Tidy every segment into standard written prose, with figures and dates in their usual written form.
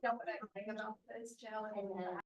know what I think about this challenge. And then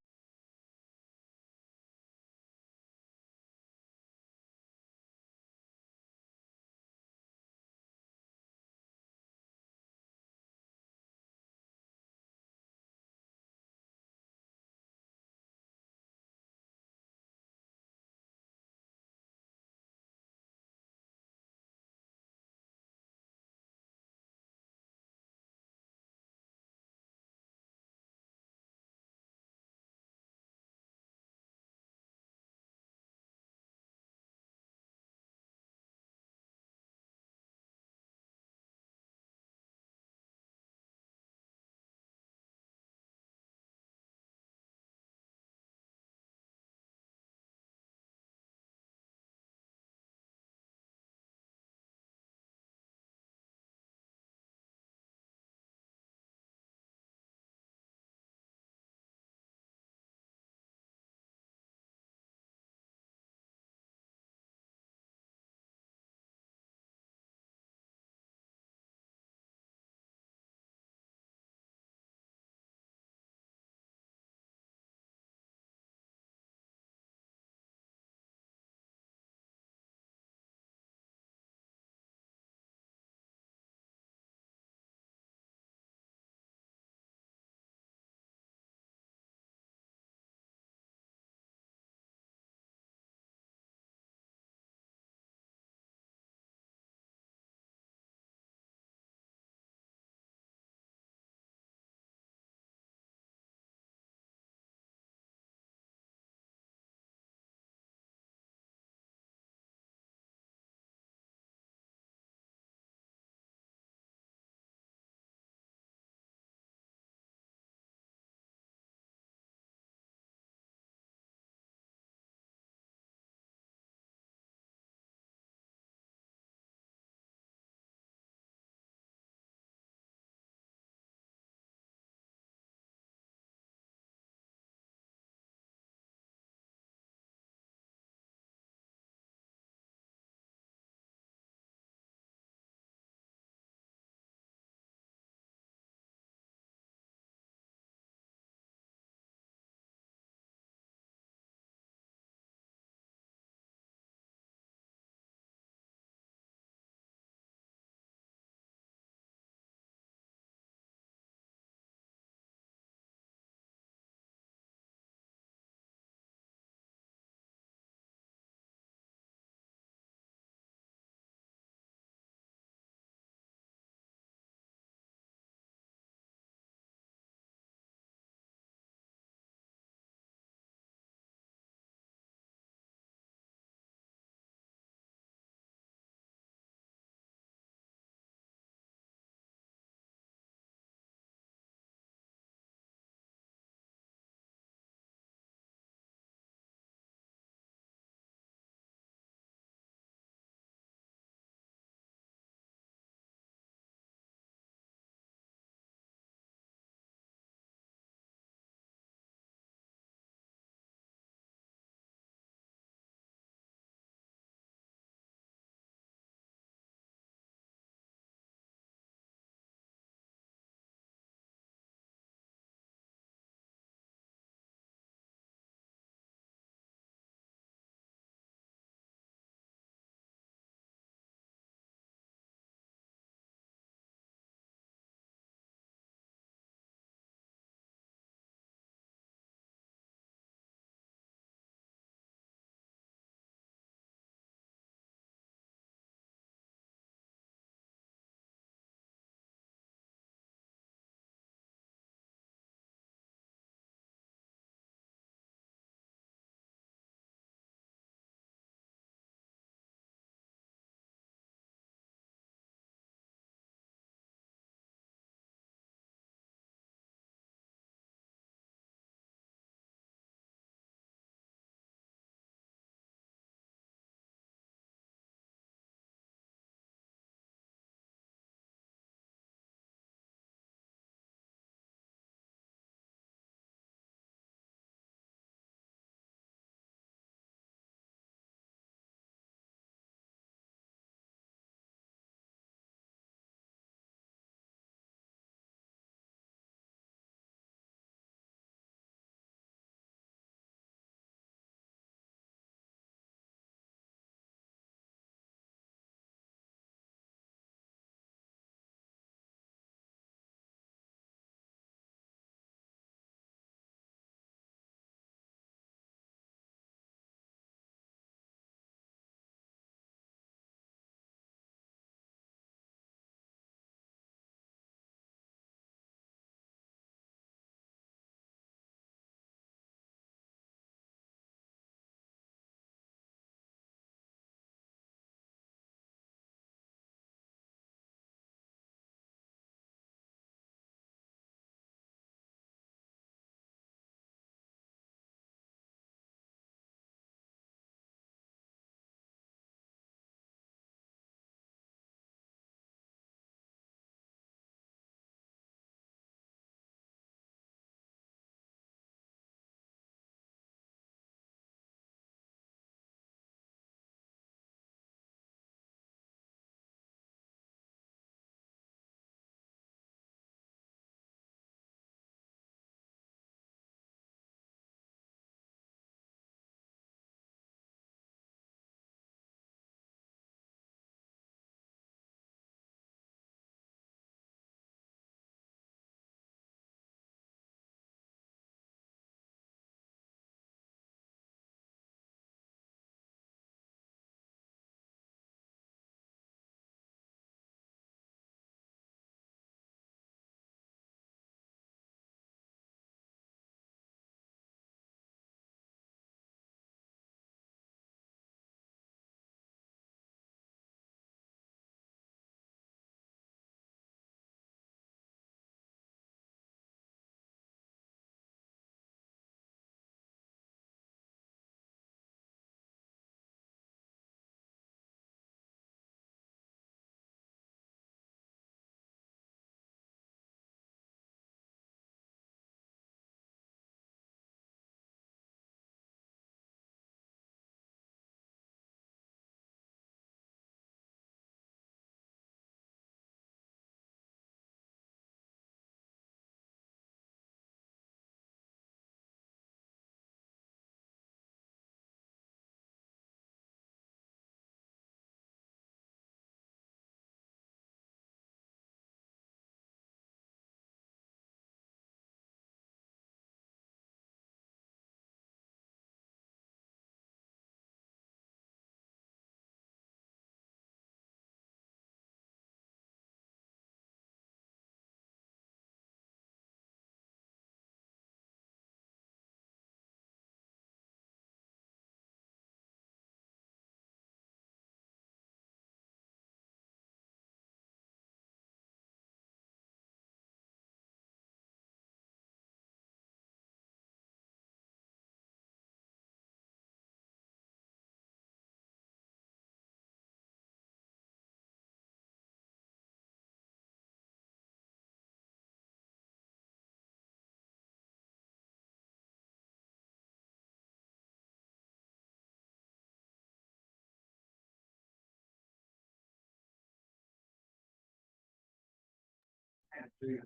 Yeah,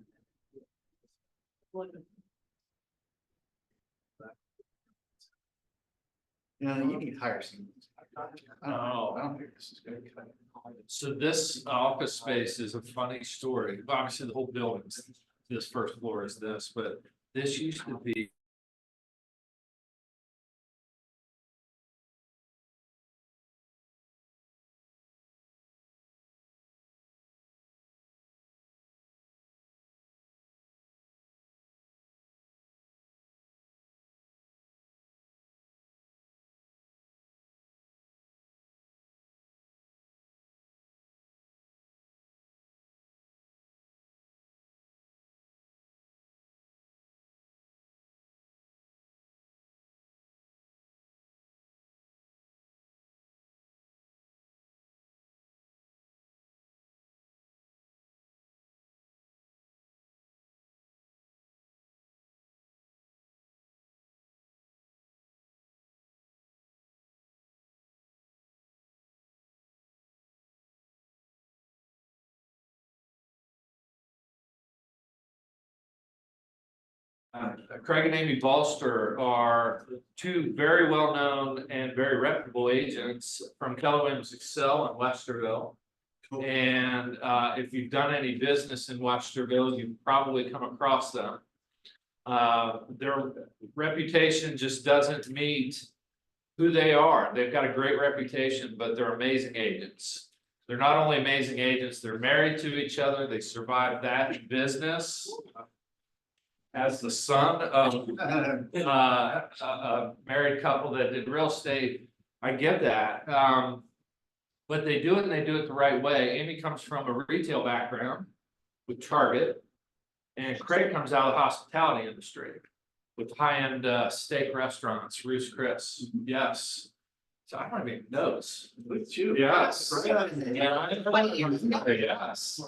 you need to hire some. I don't think this is gonna be. So this office space is a funny story. Obviously, the whole building, this first floor is this, but this used to be. Craig and Amy Balster are two very well-known and very reputable agents from Keller Williams Excel in Westerville. And if you've done any business in Westerville, you've probably come across them. Their reputation just doesn't meet who they are. They've got a great reputation, but they're amazing agents. They're not only amazing agents, they're married to each other. They survived that in business. As the son of a married couple that did real estate, I get that. But they do it and they do it the right way. Amy comes from a retail background with Target, and Craig comes out of the hospitality industry with high-end steak restaurants, Ruth's Chris. Yes. So I don't even know this. With you. Yes. Yes.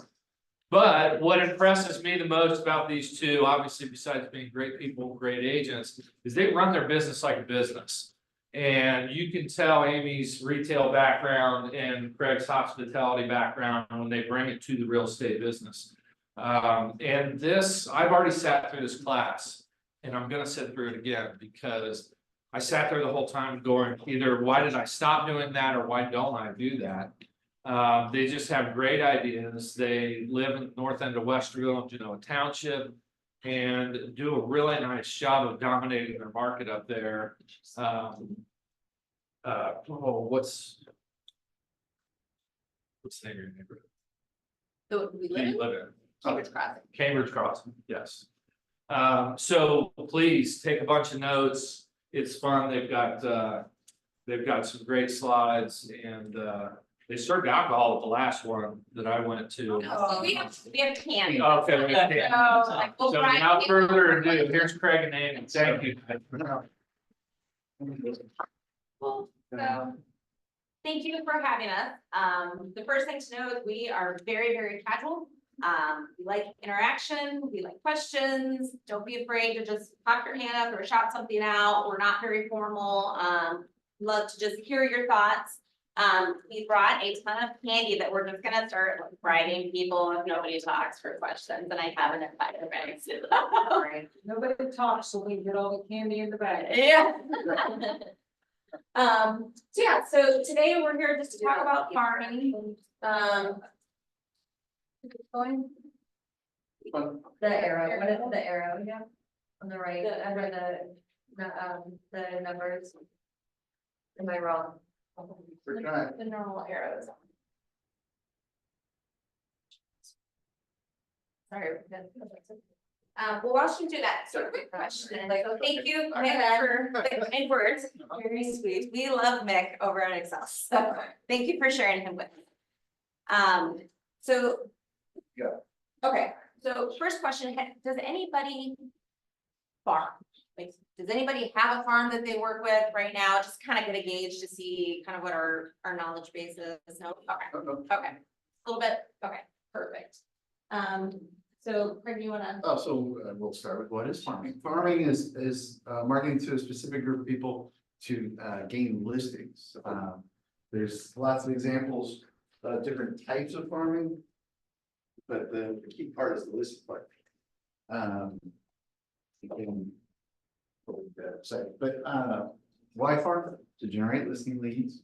But what impresses me the most about these two, obviously besides being great people, great agents, is they run their business like a business. And you can tell Amy's retail background and Craig's hospitality background when they bring it to the real estate business. And this, I've already sat through this class, and I'm gonna sit through it again because I sat there the whole time going, either why did I stop doing that or why don't I do that? They just have great ideas. They live in the north end of Westerville, Genoa Township, and do a really nice job of dominating their market up there. What's the name of your neighborhood? So we Do live you in live in? Cambridge Crossing. Cambridge Crossing, yes. So please take a bunch of notes. It's fun. They've got some great slides, and they served alcohol at the last one that I went to. So we have candy. Okay. We'll So try without to- further ado, here's Craig and Amy. Thank you. Cool. So, thank you for having us. The first thing to know is we are very, very casual. We like interaction, we like questions. Don't be afraid to just pop your hand up or shout something out. We're not very formal. Love to just hear your thoughts. We brought a ton of candy that we're just gonna start like bribing people if nobody talks for questions, and I have an invited bag. Nobody talks, so we get all the candy in the bag. Yeah. So today we're here just to talk about farming. Going. The arrow, what is the arrow? Yeah. On the right, under the numbers. Am I wrong? We're trying. The normal arrows. Sorry. Well, while she do that, so quick question, so thank you, Mick, for the kind words, very sweet, we love Mick over at Excel, so thank you for sharing him with me. So. Yeah. Okay, so first question, does anybody farm? Like, does anybody have a farm that they work with right now? Just kind of get a gauge to see kind of what our knowledge base is. No, okay, okay, a little bit, okay, perfect. So Craig, do you wanna? Oh, so we'll start with what is farming. Farming is marketing to a specific group of people to gain listings. There's lots of examples of different types of farming. But the key part is the listing part. You can hold that site, but, why farm? To generate listing leads,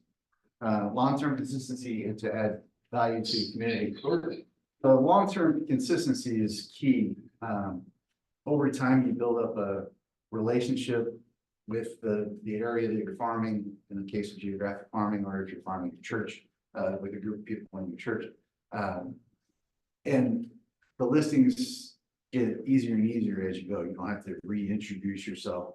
long-term consistency and to add value to the community. The long-term consistency is key. Over time, you build up a relationship with the area that you're farming, in the case of geographic farming, or if you're farming a church, with a group of people in your church. And the listings get easier and easier as you go. You don't have to reintroduce yourself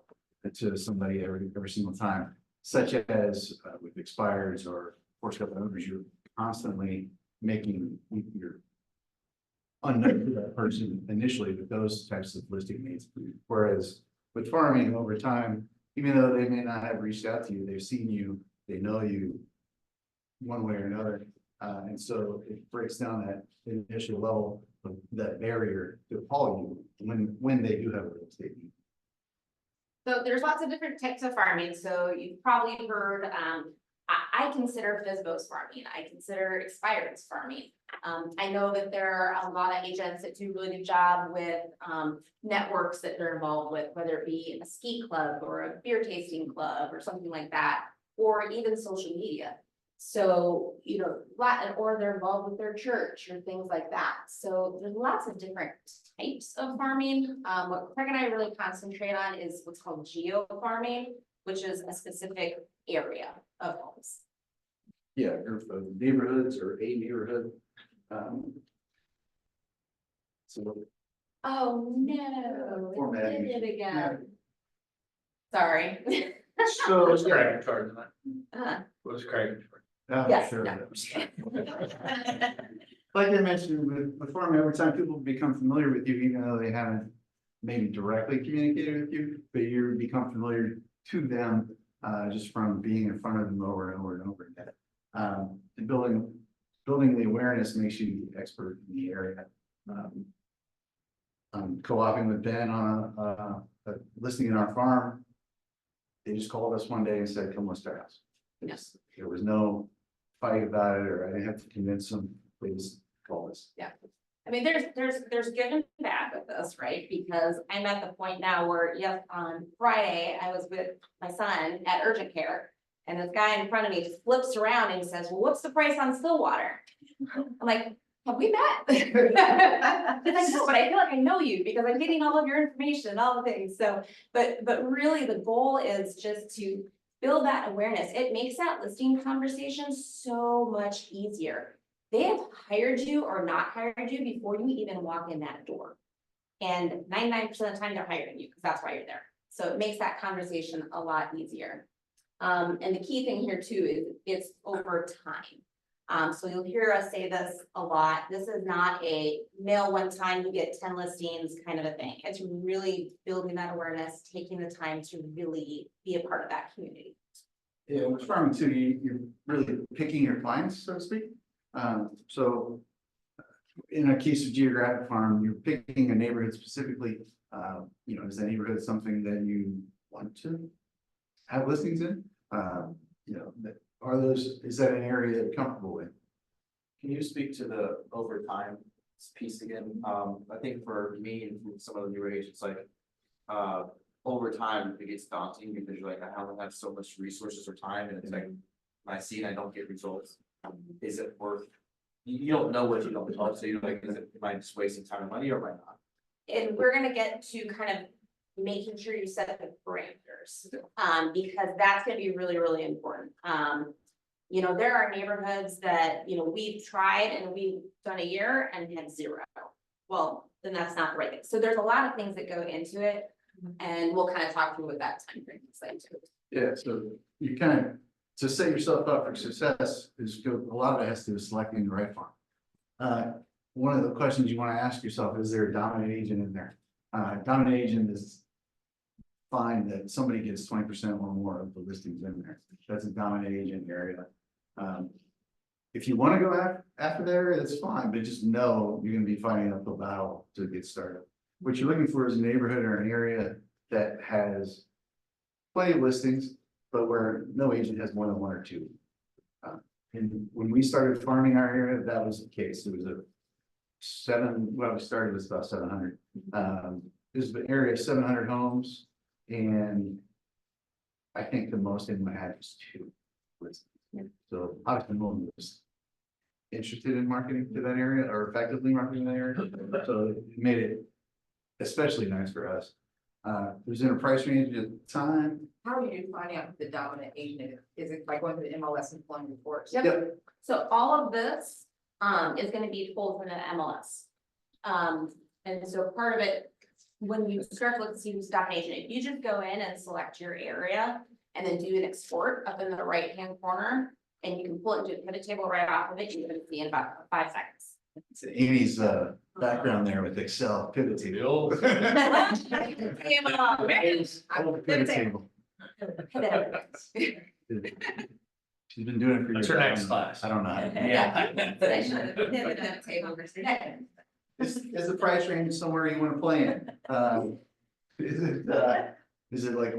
to somebody every single time, such as with expires or force couple owners, you're constantly making your unknown to that person initially with those types of listing needs. Whereas with farming over time, even though they may not have reached out to you, they've seen you, they know you one way or another. And so it breaks down that initial level of that barrier to call you when they do have a real estate need. So there's lots of different types of farming, so you've probably heard, I consider FSBO's farming, I consider expireds farming. I know that there are a lot of agents that do a really good job with, networks that they're involved with, whether it be a ski club or a beer tasting club or something like that, or even social media. So, you know, or they're involved with their church or things like that. So there's lots of different types of farming. What Craig and I really concentrate on is what's called geo farming, which is a specific area of homes. Yeah, group of neighborhoods or a neighborhood. So Oh, no, Format. it did it again. Sorry. So what's Craig charging tonight? Uh, What's Craig? Yes, sure. no. Like I mentioned, with farming, every time people become familiar with you, even though they haven't maybe directly communicated with you, but you become familiar to them, just from being in front of them over and over and over again. And building the awareness makes you the expert in the area. Co-oping with Ben on a listing in our farm. They just called us one day and said, come list our house. Yes. There was no fight about it, or I didn't have to convince them, please call us. Yeah. I mean, there's good and bad with this, right? Because I'm at the point now where, yes, on Friday, I was with my son at urgent care. And this guy in front of me just flips around and he says, well, what's the price on Stillwater? I'm like, have we met? Because I know, but I feel like I know you because I'm getting all of your information and all the things. So, but really the goal is just to build that awareness. It makes that listing conversation so much easier. They have hired you or not hired you before you even walk in that door. And 99% of the time they're hiring you because that's why you're there. So it makes that conversation a lot easier. And the key thing here too is it's over time. So you'll hear us say this a lot. This is not a mail one time, you get 10 listings kind of a thing. It's really building that awareness, taking the time to really be a part of that community. Yeah, with farming too, you're really picking your clients, so to speak. So in a case of geographic farm, you're picking a neighborhood specifically. You know, is that neighborhood something that you want to have listings in? You know, is that an area that you're comfortable with? Can you speak to the overtime piece again? I think for me and for some of the newer agents, like, over time, it gets daunting because you're like, I don't have so much resources or time, and it's like, when I see it, I don't get results. Is it worth? You don't know what you don't know, so you're like, am I just wasting time and money or am I not? And we're gonna get to kind of making sure you set the parameters, because that's gonna be really, really important. You know, there are neighborhoods that, you know, we've tried and we've done a year and had 0. Well, then that's not the right thing. So there's a lot of things that go into it, and we'll kind of talk through what that time frame is like too. Yeah, so you kind of, to set yourself up for success is a lot of it has to do with selecting the right farm. One of the questions you want to ask yourself, is there a dominant agent in there? Dominant agent is fine that somebody gets 20% or more of the listings in there. That's a dominant agent area. If you want to go after there, that's fine, but just know you're going to be fighting an uphill battle to get started. What you're looking for is a neighborhood or an area that has plenty of listings, but where no agent has more than 1 or 2. And when we started farming our area, that was the case. It was a we started with about 700. This is an area of 700 homes, and I think the most in my had was 2. So obviously, no one was interested in marketing to that area or effectively marketing that area, so it made it especially nice for us. It was in a price range at the time. How are you finding out who the dominant agent? Is it by going to the MLS and pulling reports? Yep. So all of this, is gonna be pulled from the MLS. And so part of it, when you start to look to see who's dominant agent, if you just go in and select your area and then do an export up in the right-hand corner, and you can pull it into a pivot table right off of it, you're gonna see in about 5 seconds. It's Amy's background there with Excel pivot The table. old- Pivot table. She's been doing it for years. That's her next class. I don't know. how to do it. Yeah. Is the price range somewhere you wanna play in? Is it like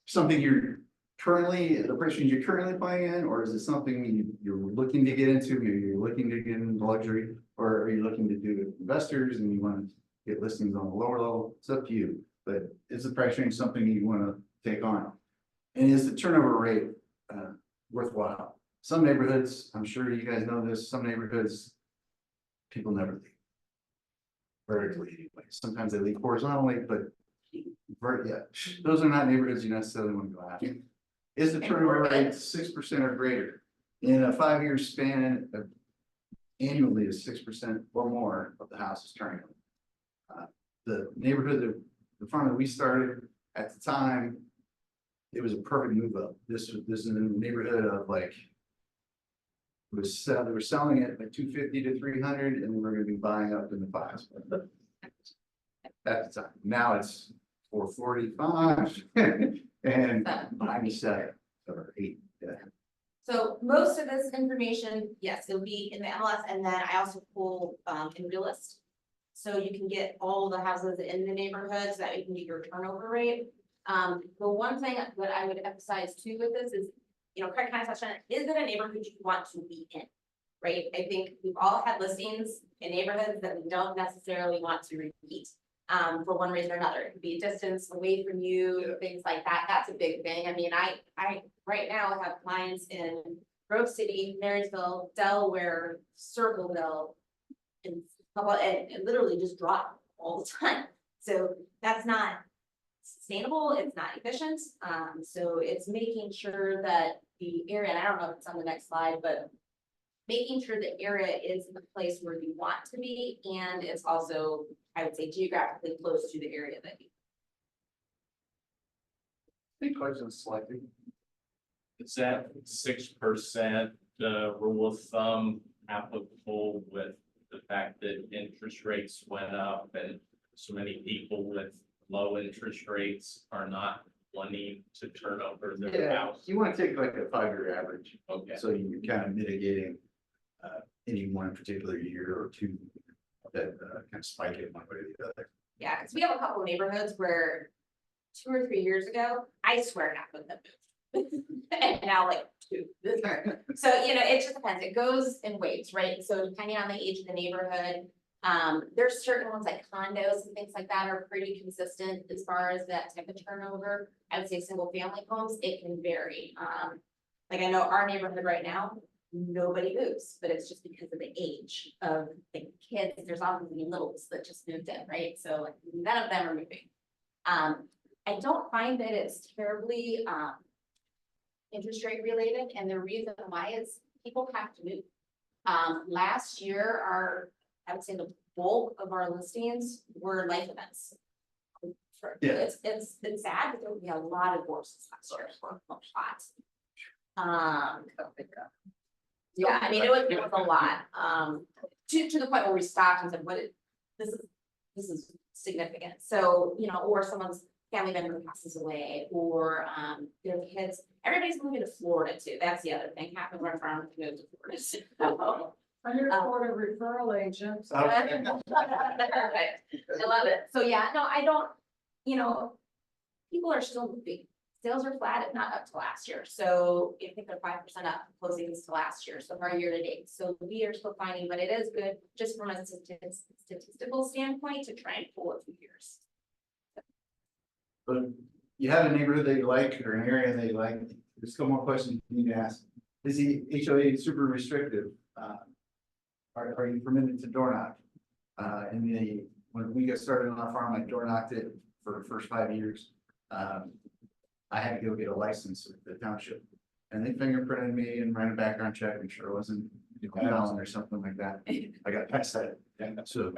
something you're currently, the price range you're currently playing in, or is it something you're looking to get into? Maybe you're looking to get into luxury, or are you looking to do investors and you wanna get listings on the lower level? It's up to you, but is the price range something you wanna take on? And is the turnover rate worthwhile? Some neighborhoods, I'm sure you guys know this, some neighborhoods, people never leave. Vertically anyway, sometimes they leave horizontally, but those are not neighborhoods you necessarily want to go after. Is the turnover rate 6% or greater? In a 5-year span, annually is 6% or more of the houses turning. The neighborhood, the farm that we started at the time, it was a perfect move up. This is in a neighborhood of like, they were selling it like 250 to 300, and we were going to be buying up in the 5s. At the time, now it's 445 and 97 or 8. Yeah. So most of this information, yes, it'll be in the MLS, and then I also pull in Realist. So you can get all the houses in the neighborhood, so that you can get your turnover rate. The one thing that I would emphasize too with this is, you know, Craig kind of touched on it, is it a neighborhood you want to be in? Right? I think we've all had listings in neighborhoods that we don't necessarily want to repeat. For one reason or another, it could be a distance away from you, things like that. That's a big thing. I mean, I right now have clients in Grove City, Marysville, Delaware, Circleville, and literally just drop all the time. So that's not sustainable. It's not efficient. So it's making sure that the area, and I don't know if it's on the next slide, but making sure the area is the place where you want to be, and it's also, I would say, geographically close to the area that you. Big question slightly. Is that 6% rule of thumb applicable with the fact that interest rates went up and so many people with low interest rates are not wanting to turn over their house? You want to take like a 5-year average, Okay. so you're kind of mitigating any one particular year or two that kind of spike it one way or the other. Yeah, because we have a couple of neighborhoods where 2 or 3 years ago, I swear half of them moved. And now like 2. So, you know, it just depends. It goes in waves, right? So depending on the age of the neighborhood, there's certain ones like condos and things like that are pretty consistent as far as that type of turnover. I would say single family homes, it can vary. Like I know our neighborhood right now, nobody moves, but it's just because of the age of the kids. There's obviously littles that just moved in, right? So like none of them are moving. I don't find that it's terribly interest rate related, and the reason why is people have to move. Last year, I would say the bulk of our listings were life events. Yeah. It's sad, but there would be a lot of divorces last year, lots. Yeah, I mean, it was a lot, to the point where we stopped and said, this is significant. So, you know, or someone's family member passes away, or, their kids, everybody's moving to Florida too. That's the other thing, half of our farm moved to Florida. So, I'm your Florida referral agent. I love it. So, yeah, no, I don't, you know, people are still moving. sales are flat, if not up to last year. So I think they're 5% up closings to last year, so far year to date. So we are still finding, but it is good just from a statistical standpoint to try and pull a few years. But you have a neighborhood that you like or an area that you like, there's still more questions you need to ask. Is the HOA super restrictive? Are you permitted to door knock? When we got started on our farm, I door knocked it for the first 5 years. I had to go get a license with the township. And they fingerprinted me and ran a background check, and sure it wasn't a felon or something like that. I got past that. So,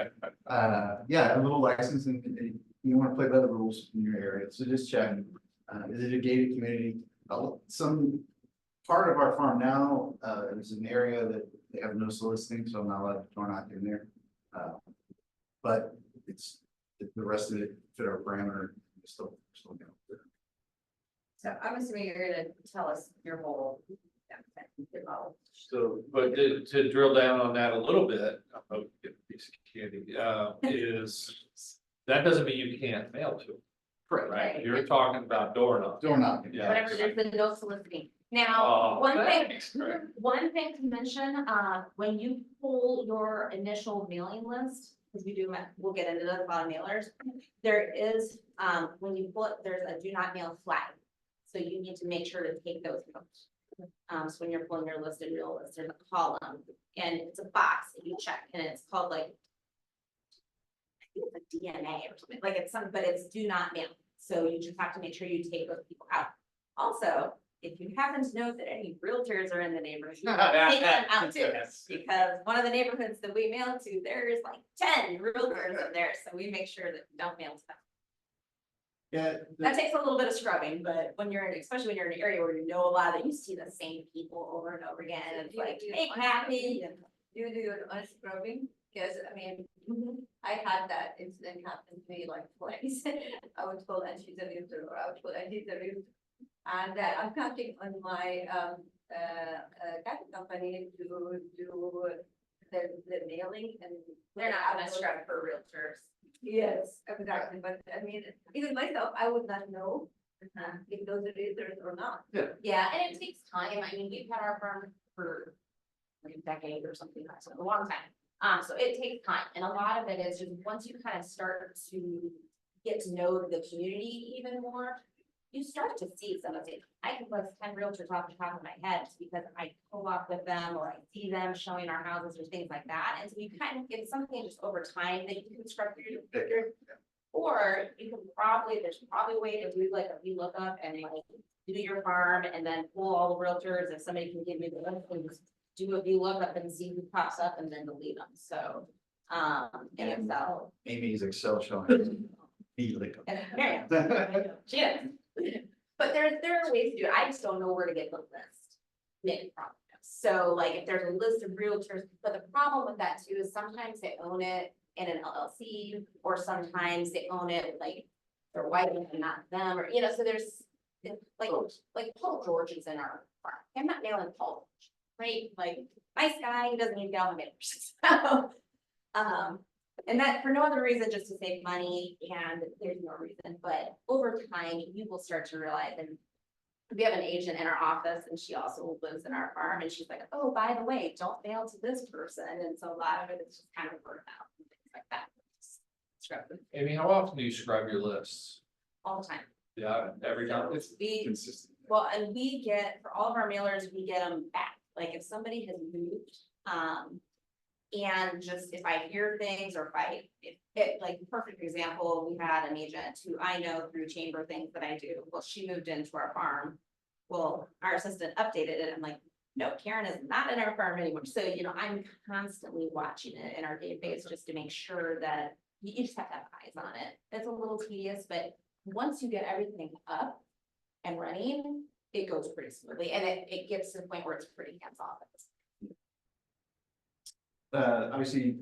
yeah, a little license and you want to play by the rules in your area, so just check. Is it a gated community? Some part of our farm now, is an area that they have no soliciting, so I'm not allowed to door knock in there. But the rest of it fit our parameter, still down. So I'm assuming you're gonna tell us your whole. Model. So, but to drill down on that a little bit, I hope you get a piece of candy, is, that doesn't mean you can't mail to them. Correct. Right, you're talking about door knocking. Door knocking. Yeah. Whatever, there's been no soliciting. Now, Oh, one thing, thanks, Craig. one thing to mention, when you pull your initial mailing list, because we do, we'll get into the lot of mailers. There is, when you pull it, there's a do not mail flag. So you need to make sure to take those notes. So when you're pulling your list and mail list, there's a column and it's a box that you check and it's called like, I think it's a DNA or something, like it's something, but it's do not mail. So you just have to make sure you take those people out. Also, if you happen to know that any realtors are in the neighborhood, you take them out too. Yes. Because one of the neighborhoods that we mail to, there's like 10 realtors in there, so we make sure that we don't mail to them. Yeah. That takes a little bit of scrubbing, but when you're in, especially when you're in an area where you know a lot, that you see the same people over and over again, and it's like, hey, Kathy. And You do your unscrubbing, because I mean, I had that incident happen to me like twice. I was told that she's a realtor, or I was told that she's a realtor. And I'm counting on my tax company to do the mailing and. they're not gonna scrub for realtors. Yes, exactly, but I mean, even myself, I would not know if those are realtors or not. Yeah, and it takes time. I mean, we've had our firm for like a decade or something, so a long time. So it takes time, and a lot of it is just once you kind of start to get to know the community even more, you start to see some of it. I can list 10 realtors off the top of my head just because I co-op with them or I see them showing our houses or things like that. And so you kind of get something just over time that you can scrub through your, or you can probably, there's probably a way to do like a VLOOKUP and like do your farm and then pull all the realtors. If somebody can give me the list and just do a VLOOKUP and see who pops up and then delete them. So, in Excel. Amy's Excel showing. And Miriam. She is. But there are ways to do it. I just don't know where to get the list. Maybe problem. So like if there's a list of realtors, but the problem with that too is sometimes they own it in an LLC, or sometimes they own it like their wife and not them, or so there's like Paul George is in our farm. I'm not nailing Paul George, right? Like nice guy, he doesn't need to get all the mailers. So and that for no other reason, just to save money, and there's no reason, but over time, you will start to realize, and we have an agent in our office and she also lives in our farm, and she's like, oh, by the way, don't mail to this person, and so a lot of it is just kind of word out and things like that. Scrub them Amy, how often do you scrub your lists? all the time. Yeah, every time. It's We, Consistent. well, and we get, for all of our mailers, we get them back, like if somebody has moved, and just if I hear things or if it, like perfect example, we had an agent who I know through chamber things that I do. Well, she moved into our farm. Well, our assistant updated it. I'm like, no, Karen is not in our farm anymore. So, I'm constantly watching it in our database just to make sure that you just have to have eyes on it. It's a little tedious, but once you get everything up and running, it goes pretty smoothly, and it gets to the point where it's pretty hands-off. Obviously,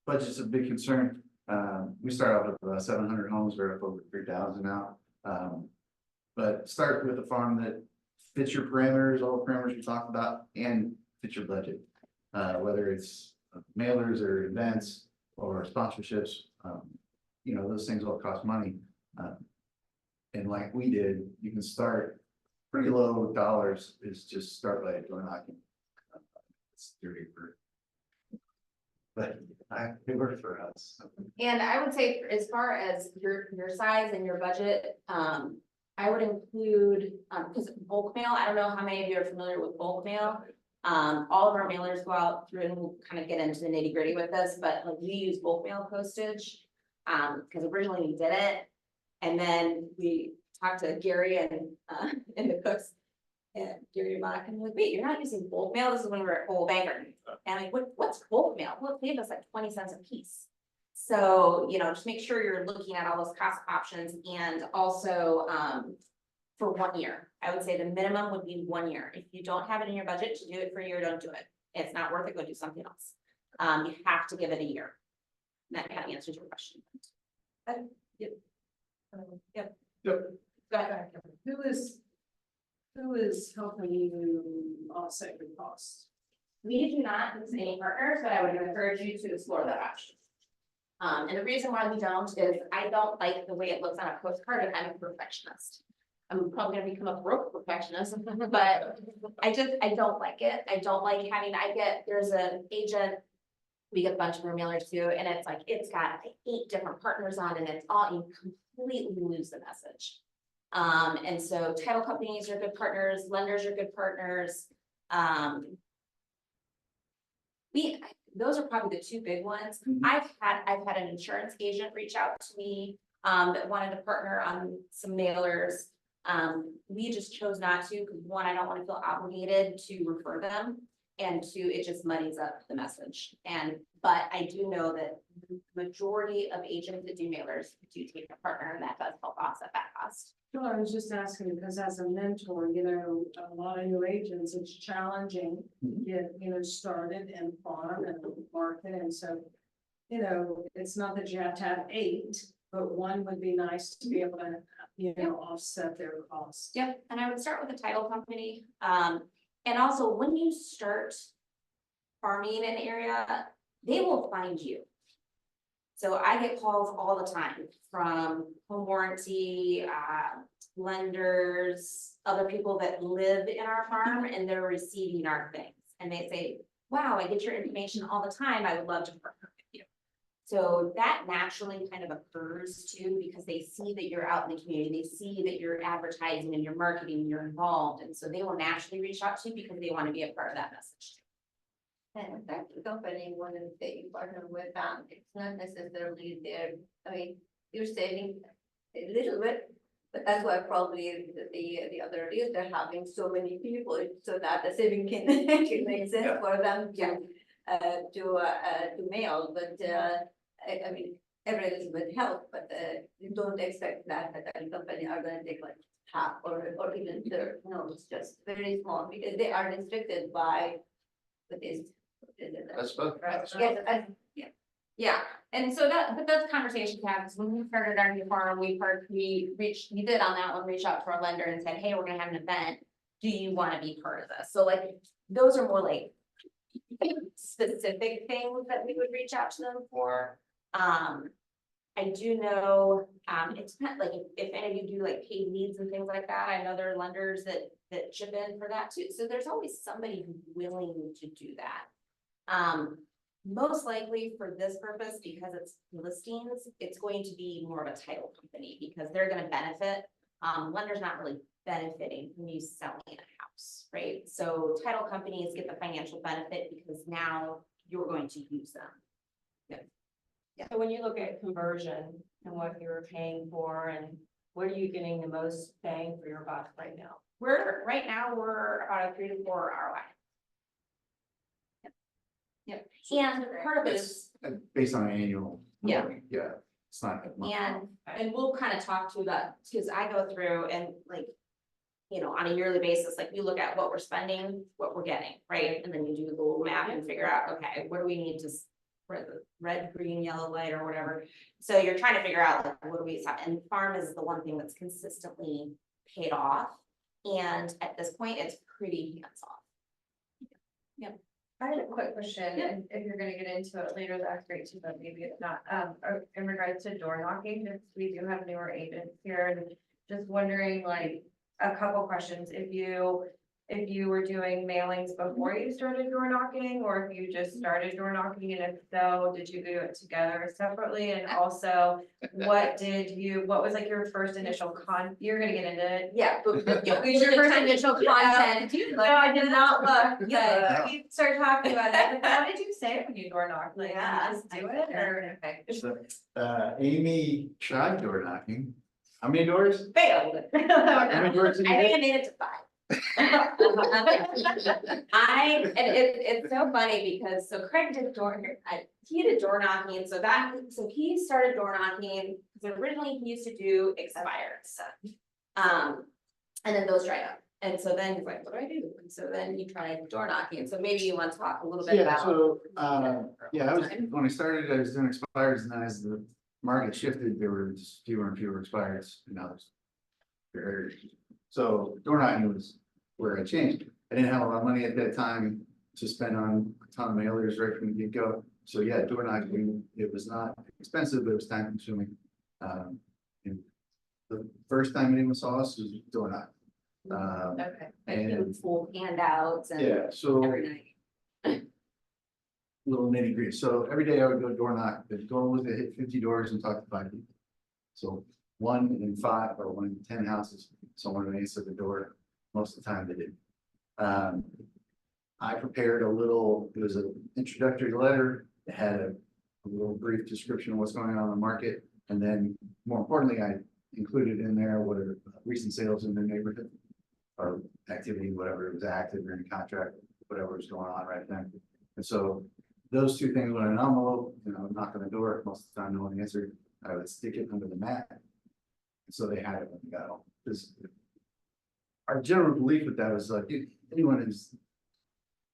budget's a big concern. We start out with 700 homes, we're up over 3,000 now. But start with a farm that fits your parameters, all the parameters we talked about, and fits your budget. Whether it's mailers or events or sponsorships, those things all cost money. And like we did, you can start pretty low dollars, is just start by door knocking. It's dirty for. But it worked for us. And I would say as far as your size and your budget, I would include, because bulk mail, I don't know how many of you are familiar with bulk mail. All of our mailers go out through, and we'll kind of get into the nitty gritty with this, but like we use bulk mail postage. Because originally we did it, and then we talked to Gary and the cooks. And Gary and Monica, and I'm like, wait, you're not using bulk mail? This is when we were at Old Banker. And I'm like, what's bulk mail? Well, it saved us like 20 cents a piece. So, just make sure you're looking at all those cost options, and also, for 1 year. I would say the minimum would be 1 year. If you don't have it in your budget to do it for a year, don't do it. It's not worth it, go do something else. You have to give it a year. That kind of answers your question. Yep. Yep. Go ahead. Who is helping you offset your costs? We do not use any partners, but I would encourage you to explore that option. And the reason why we don't is I don't like the way it looks on a postcard, and I'm a perfectionist. I'm probably gonna become a broke perfectionist, but I don't like it. I don't like having, there's an agent. We get a bunch of our mailers too, and it's like, it's got 8 different partners on, and it's all, you completely lose the message. And so title companies are good partners, lenders are good partners. Those are probably the 2 big ones. Mhm. I've had an insurance agent reach out to me, that wanted to partner on some mailers. We just chose not to, because 1, I don't want to feel obligated to refer them, and 2, it just muddies up the message. But I do know that the majority of agents that do mailers do take a partner, and that does help offset that cost. No, I was just asking because as a mentor, a lot of new agents, it's challenging to get, started and farm and market. And so, it's not that you have to have 8, but 1 would be nice to be able to, offset their costs. Yep, and I would start with a title company. And also when you start farming an area, they will find you. So I get calls all the time from home warranty, lenders, other people that live in our farm, and they're receiving our things. And they say, wow, I get your information all the time. I would love to partner with you. So that naturally kind of occurs too, because they see that you're out in the community, they see that you're advertising and you're marketing, you're involved. And so they will naturally reach out to you because they want to be a part of that message. And that company, when they partner with them, it's not necessarily their, you're saving a little bit. But that's why probably the other is they're having so many people, so that the saving can actually make sense for them to mail, but every little bit help, but you don't expect that the company are gonna take like half or even third. No, it's just very small, because they are restricted by what is. That's both. Yeah, and so but those conversations happens when we started our new farm, we did on that one, reach out to our lender and said, hey, we're gonna have an event. Do you wanna be part of this? So like, those are more like specific things that we would reach out to them for. I do know, it's not like, if any of you do like paid leads and things like that, I know there are lenders that chip in for that too. So there's always somebody who's willing to do that. Most likely for this purpose, because it's listings, it's going to be more of a title company because they're gonna benefit. Lender's not really benefiting from you selling a house, right? So title companies get the financial benefit because now you're going to use them. So when you look at conversion and what you're paying for, and where are you getting the most bang for your buck right now? Right now we're about a 3 to 4 ROI. Yep. And part of it is, Based on an annual. Yeah. Yeah, it's not. that much. and we'll kind of talk to that, because I go through and like, on a yearly basis, like we look at what we're spending, what we're getting, right? And then you do the little map and figure out, okay, what do we need to, for the red, green, yellow light or whatever. So you're trying to figure out like, what do we have? And farm is the one thing that's consistently paid off. And at this point, it's pretty hands off. I had a quick question, Yeah. and if you're gonna get into it later, that's great too, but maybe it's not, in regards to door knocking, because we do have newer agents here, and just wondering, like, a couple questions, if you were doing mailings before you started door knocking, or if you just started door knocking, and if so, did you do it together separately? And also, what was like your first initial you're gonna get into it? Yeah. What was your first initial content? No, I did not look, Yeah. but you start talking about it, like, what did you say when you door knocked? Like, did Yeah, you just do it, or? So, Amy tried door knocking. How many doors? Failed. How many doors did you I think I get? made it to 5. It's so funny because, so Craig did he did door knocking, so he started door knocking, because originally he used to do expireds. And then those dried up, and so then he's like, what do I do? And so then he tried door knocking, and so maybe you want to talk a little bit Yeah, about. so, when I started, I was doing expires, and then as the market shifted, there were just fewer and fewer expires, and now there's. So door knocking was where I changed. I didn't have a lot of money at that time to spend on a ton of mailers right from the get-go. So yeah, door knocking, it was not expensive, but it was time consuming. And the first time anyone saw us was door knocking. Okay. Like and- full handouts and Yeah, so. every night. Little nitty gritty. So every day I would go door knock. The goal was to hit 50 doors and talk to 5 people. So 1 in 5 or 1 in 10 houses, someone would answer the door. Most of the time they did. I prepared it was an introductory letter. It had a little brief description of what's going on in the market. And then more importantly, I included in there what are recent sales in the neighborhood or activity, whatever it was active or in contract, whatever was going on right then. And so those 2 things went in an envelope, knock on the door, most of the time no one answered. I would stick it under the mat. So they had it when they got home. Because our general belief with that was like, if anyone is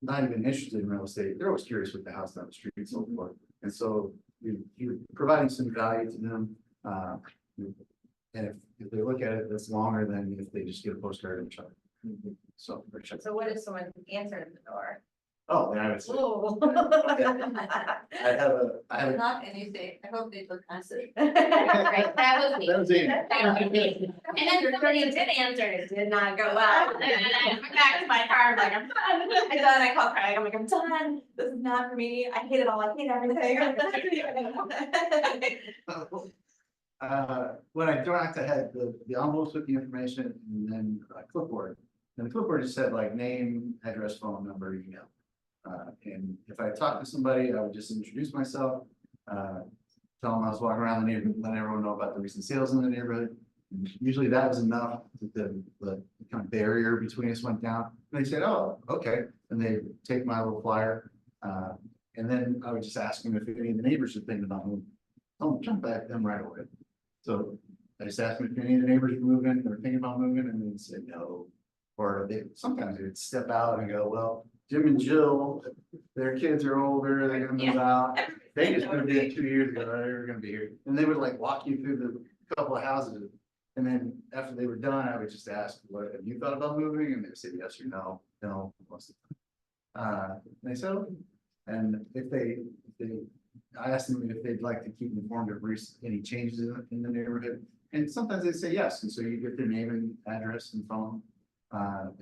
not even interested in real estate, they're always curious what the house down the street and so forth. And so you're providing some value to them. And if they look at it, that's longer than if they just get a postcard and check. So. So what if someone answered the door? Oh, then I would say, Oh. I have a, Not anything, I hope they will answer. Right, that was me. that was it. That was me. And then somebody did answer, it did not go well. And then I went back to my car, I'm like, I'm done. I'm done. I called Craig, I'm like, I'm done. This is not for me. I hate it all. I hate everything. When I knocked, I had the envelopes with the information and then a clipboard. And the clipboard just said like name, address, phone number, email. And if I talked to somebody, I would just introduce myself, tell them I was walking around the neighborhood, let everyone know about the recent sales in the neighborhood. And usually that was enough that the kind of barrier between us went down. And they said, oh, okay. And they take my little flyer. And then I would just ask them if any of the neighbors are thinking about moving. I'll jump back to them right away. So I just asked them if any of the neighbors were moving or thinking about moving, and they'd say no. Or sometimes they'd step out and go, well, Jim and Jill, their kids are older, they're gonna move out. They just moved in 2 years ago, they were gonna be here. And they would like walk you through the couple of houses. And then after they were done, I would just ask, what have you thought about moving? And they would say yes or no, most of the time. And they said, okay. And I asked them if they'd like to keep informed of any changes in the neighborhood. And sometimes they say yes. And so you get their name and address and phone,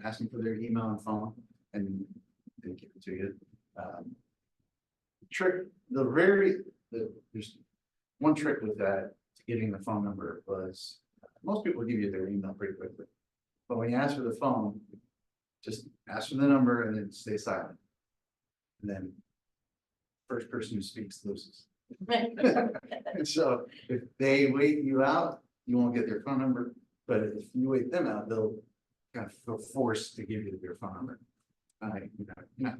asking for their email and phone, and they give it to you. There's one trick with that to getting the phone number was most people give you their email pretty quickly. But when you ask for the phone, just ask for the number and then stay silent. And then first person who speaks loses. And so if they wait you out, you won't get their phone number. But if you wait them out, they'll kind of feel forced to give you their phone number. Not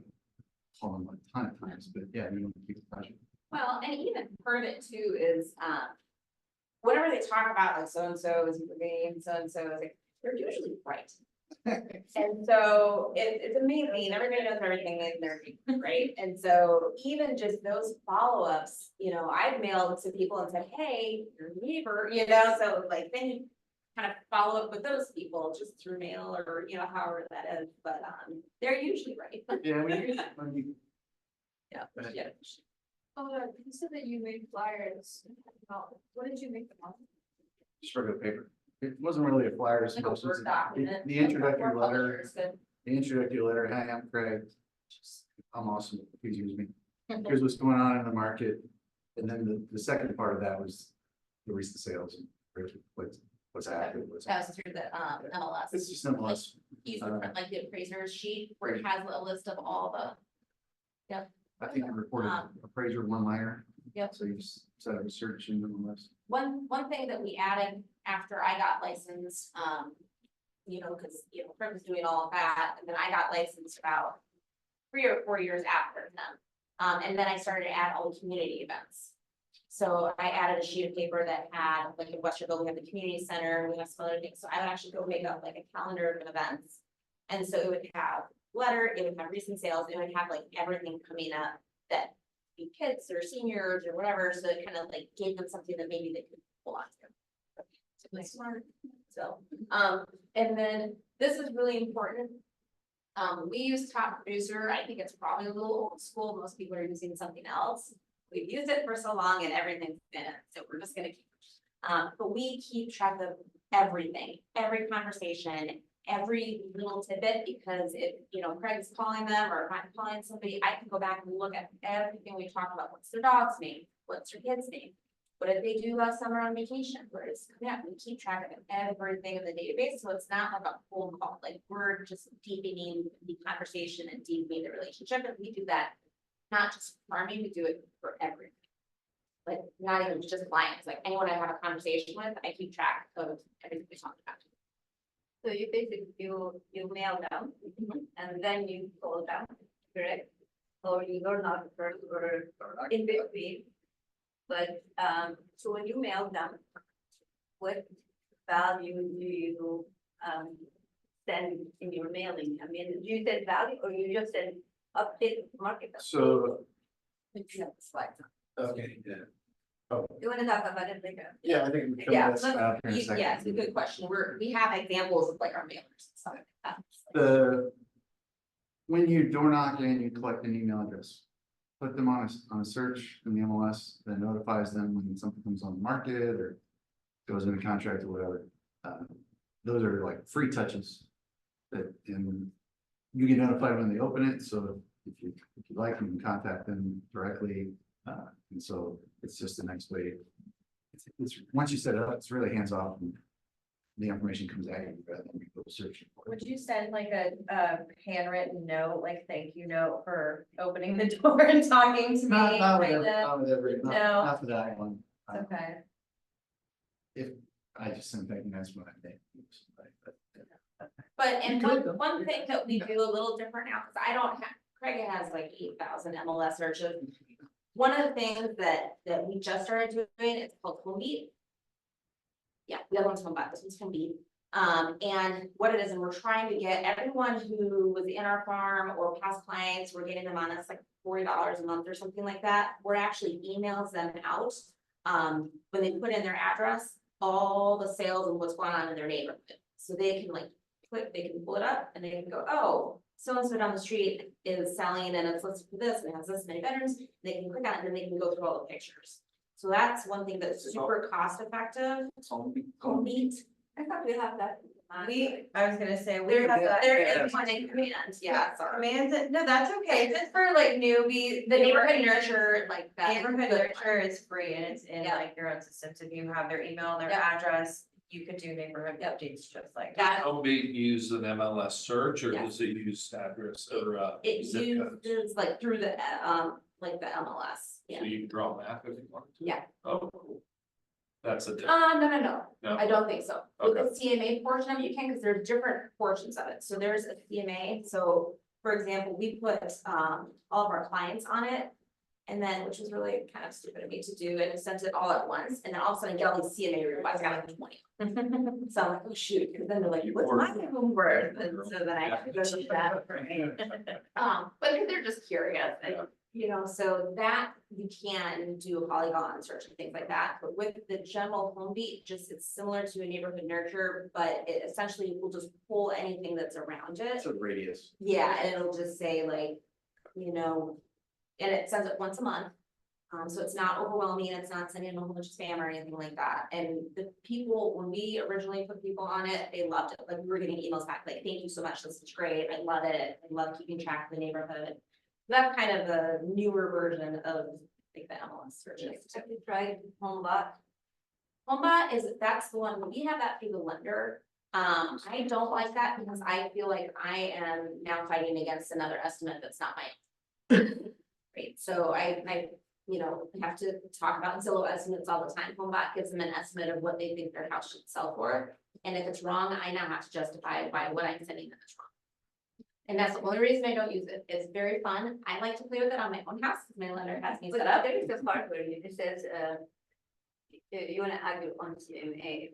call them a ton of times, but yeah, you want to keep the pressure. Well, and even part of it too is, whenever they talk about like so-and-so is moving, so-and-so is like, they're usually right. And so it's amazing, everybody knows everything in their neighborhood, right? And so even just those follow-ups, I've mailed to people and said, hey, your neighbor, so like then you kind of follow up with those people just through mail or, however that is, but they're usually right. Yeah, Yeah. Go ahead. Yeah. You said that you made flyers. What did you make them on? just regular paper. it wasn't really a flyer. so Like a much as Word document. The introductory Or letter, publisher is good. the introductory letter, hi, I'm Craig. I'm awesome, please use me. Here's what's going on in the market. And then the second part of that was the recent sales and what's happening. That was through the MLS. It's just MLS. Use the print like the appraiser's sheet where it has a list of all the. I think I reported appraiser one-liner. Yep. So you set up a search in MLS. One thing that we added after I got licensed, you know, cause you know, Craig was doing all of that, and then I got licensed about 3 or 4 years after them. And then I started to add all the community events. So I added a sheet of paper that had, like in Westerville, we have the community center, we have some other things, so I would actually go make up like a calendar of events. And so it would have letter, it would have recent sales, it would have like everything coming up that be kids or seniors or whatever, so it kind of like gave them something that maybe they could pull on to. So it's smart, so, and then this is really important. We use Top Producer, I think it's probably a little old school, most people are using something else. We've used it for so long and everything's been it, so we're just gonna keep. But we keep track of everything, every conversation, every little tidbit, because if, you know, Craig's calling them or if I'm calling somebody, I can go back and look at everything we talk about. What's their dog's name? What's their kid's name? What did they do last summer on vacation? Where is, yeah, we keep track of everything in the database, so it's not like a phone call, like we're just deepening the conversation and deepening the relationship, and we do that not just for farming, we do it for everything. Like, not even just clients, like anyone I have a conversation with, I keep track of everything we talked about. So you basically, you mail them and then you call them, correct? Or you go not first or in between. But, so when you mail them, what value do you, send in your mailing? I mean, do you send value or you just send update market? So, Slide. okay, yeah. You wanna talk about it later? Yeah, I think we covered Yeah, that stuff here in a second. yeah, it's a good question, we have examples of like our mailers and stuff like that. When you door knock and you collect an email address, put them on a search in the MLS that notifies them when something comes on the market or goes into contract or whatever. Those are like free touches that, and you get notified when they open it, so if you like, you can contact them directly. And so it's just a nice way. It's once you set it up, it's really hands off and the information comes at you rather than you go searching for it. Would you send like a handwritten note, like thank you note for opening the door and talking to me? Not with kinda? No. not for that one. Okay, If I just send thank you, that's what I think. But, and You could, though. one thing that we do a little different now, because I don't have, Craig has like 8,000 MLS searches. One of the things that we just started doing, it's called Home Beat. Yeah, the other one's Home Bot, this one's Home Beat. And what it is, and we're trying to get everyone who was in our farm or past clients, we're getting them on us like $40 a month or something like that. We're actually emails them out, when they put in their address, all the sales and what's going on in their neighborhood. So they can like they can pull it up and they can go, oh, so-and-so down the street is selling and it's listed for this and it has this many bedrooms. They can click on it and then they can go through all the pictures. So that's one thing that's super cost effective. Home Beat. I thought we have that. I was gonna say, we There have that. is one in command, yeah, sorry. Commands, no, that's okay, just for like newbies, The neighborhood nurture, like that. is Neighborhood good. nurture is free and it's in Yeah. like your own systems, if you have their email, their Yep. address, you could do neighborhood updates just like. That, Home Beat use an MLS search or Yeah. does it use address or it zip codes? uses like through the, like the MLS, yeah. So you can draw a map if you want to? Yeah. Oh, cool. That's a. No, No? I don't think so. With the CMA portion of it, you can, because there's different portions of it. So there's a CMA, so for example, we put all of our clients on it. And then, which was really kind of stupid of me to do, and sent it all at once, and then all of a sudden get all these CMA requests, I got like 20. So I'm like, oh shoot, because then they're like, what's my home birth? And so then I have to go to that. But they're just curious, and you know, so that you can do a polygon search and things like that, but with the general Home Beat, just it's similar to a neighborhood nurture, but it essentially will just pull anything that's around it. It's a radius. Yeah, and it'll just say like, you know, and it sends it once a month. So it's not overwhelming, it's not sending a whole bunch of spam or anything like that. And the people, when we originally put people on it, they loved it. Like we were getting emails back like, thank you so much, this is great, I love it, I love keeping track of the neighborhood. That's kind of the newer version of like the MLS searches. Have you tried HomeBot? HomeBot is, that's the one, we have that through the lender. I don't like that because I feel like I am now fighting against another estimate that's not mine. Right, so I, you know, have to talk about Zillow estimates all the time. HomeBot gives them an estimate of what they think their house should sell for. And if it's wrong, I now have to justify it by what I'm sending them is wrong. And that's the only reason I don't use it. It's very fun. I like to play with it on my own house, because my lender has me But set up. there is a part where it says, you wanna add your own CMA.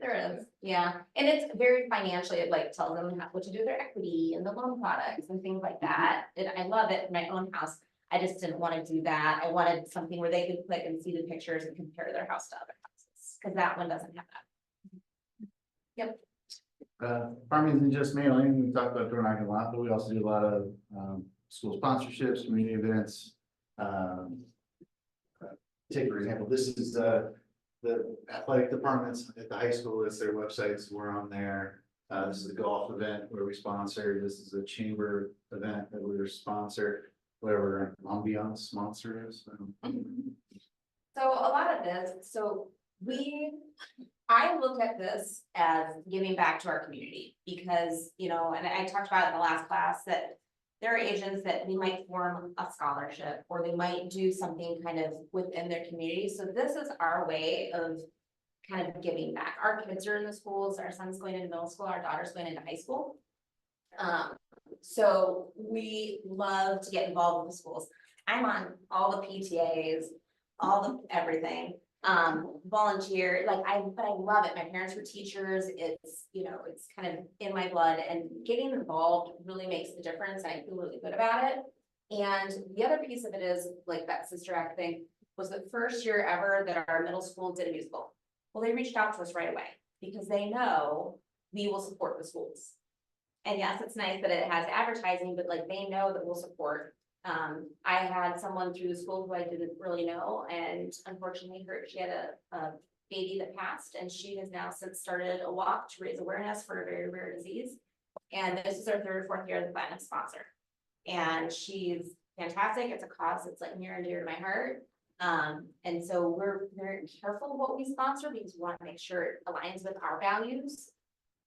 There is, yeah, and it's very financially, it like tells them what to do with their equity and the loan products and things like that. And I love it in my own house. I just didn't want to do that. I wanted something where they could click and see the pictures and compare their house to other houses, because that one doesn't have that. Farming isn't just mailing, we talked about door knocking a lot, but we also do a lot of, school sponsorships, community events. Take for example, this is, the athletic departments at the high school, it's their websites, we're on there. This is a golf event where we sponsor, this is a chamber event that we're sponsor, whatever ambiance sponsor is. So a lot of this, I look at this as giving back to our community, because, you know, and I talked about it in the last class, that there are agents that we might form a scholarship, or they might do something kind of within their community. So this is our way of kind of giving back. Our kids are in the schools, our son's going into middle school, our daughter's going into high school. So we love to get involved with the schools. I'm on all the PTAs, all the everything, volunteer, like but I love it. My parents were teachers. It's, you know, it's kind of in my blood, and getting involved really makes the difference. I feel really good about it. And the other piece of it is like that Sister Act thing was the first year ever that our middle school did a musical. Well, they reached out to us right away because they know we will support the schools. And yes, it's nice that it has advertising, but like they know that we'll support. I had someone through the school who I didn't really know, and unfortunately she had a baby that passed, and she has now since started a walk to raise awareness for a very rare disease. And this is her 3rd or 4th year as a platinum sponsor. And she's fantastic. It's a cause that's like near and dear to my heart. And so we're very careful what we sponsor because we want to make sure it aligns with our values.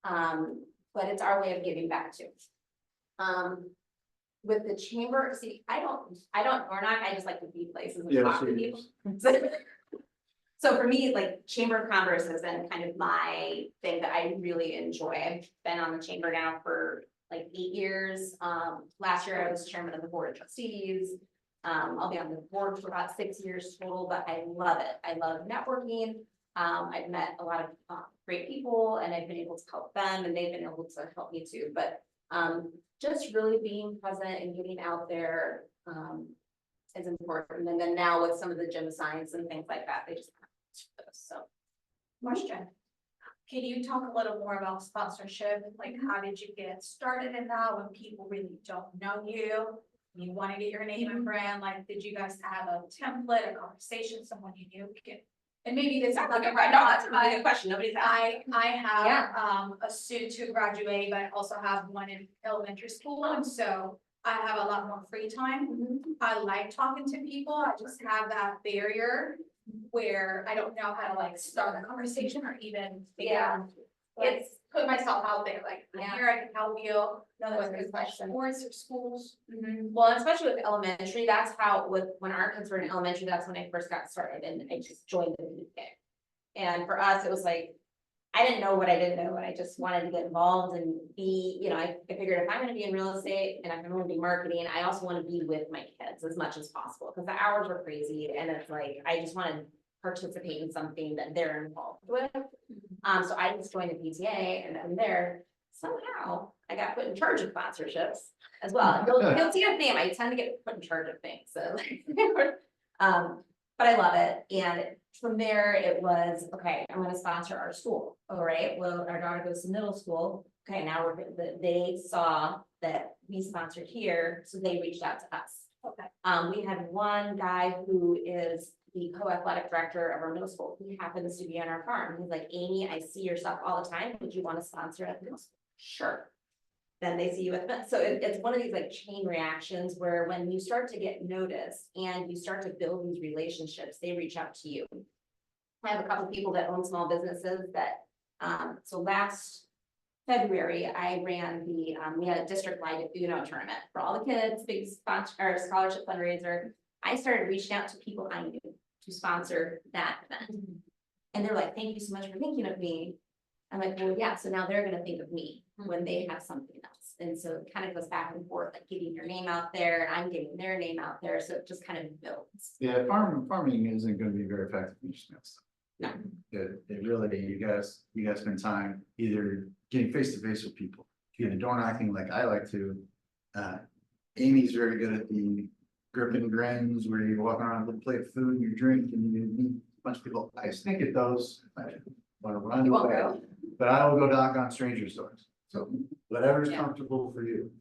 But it's our way of giving back too. With the chamber, see, I don't door knock, I just like to be places and talk to people. So for me, like Chamber of Commerce has been kind of my thing that I really enjoy. I've been on the chamber now for like 8 years. Last year I was chairman of the board of trustees. I'll be on the board for about 6 years total, but I love it. I love networking. I've met a lot of great people, and I've been able to help them, and they've been able to help me too. But just really being present and getting out there is important. And then now with some of the gym signs and things like that, they just so. Question. Can you talk a little more about sponsorship? Like, how did you get started in that when people really don't know you? You want to get your name and brand, like, did you guys have a template, a conversation, someone you knew? And maybe this is like a That's a really good question. Nobody's asked. I have a student to graduate, but I also have one in elementary school, and so I have a lot more free time. I like talking to people. I just have that barrier where I don't know how to like start a conversation or even it's put myself out there, like, I'm here, I can help you. No, that's a good question. Sports or schools. Well, especially with elementary, that's how when our kids were in elementary, that's when I first got started, and I just joined the PTA. And for us, it was like, I didn't know what I didn't know, and I just wanted to get involved and be, you know, I figured if I'm gonna be in real estate and if I'm gonna be marketing, I also want to be with my kids as much as possible, because the hours were crazy, and it's like, I just want to participate in something that they're involved with. So I just joined the PTA, and from there, somehow I got put in charge of sponsorships as well. You'll see a theme, I tend to get put in charge of things, so. But I love it, and from there it was, okay, I'm gonna sponsor our school. All right, well, our daughter goes to middle school. Okay, now they saw that we sponsored here, so they reached out to us. Okay. We had one guy who is the co-athletic director of our middle school. He happens to be on our farm. He's like, Amy, I see your stuff all the time. Would you want to sponsor at the middle school? Sure. Then they see you at the, so it's one of these like chain reactions where when you start to get noticed and you start to build these relationships, they reach out to you. I have a couple people that own small businesses that, so last February, I ran the, we had a district-wide Uno tournament for all the kids, big sponsor, or scholarship fundraiser. I started reaching out to people I knew to sponsor that event. And they're like, thank you so much for thinking of me. I'm like, well, yeah, so now they're gonna think of me when they have something else. And so it kind of goes back and forth, like getting your name out there, and I'm getting their name out there, so it just kind of builds. Yeah, farming isn't gonna be very effective in just that stuff. No. It really, you guys spend time either getting face to face with people, either door knocking like I like to. Amy's very good at the grip and grins where you walk around with a plate of food and you drink and you meet a bunch of people. I stink at those. I want to run You won't away, go. but I will go knock on strangers' doors. So whatever's Yeah. comfortable for you,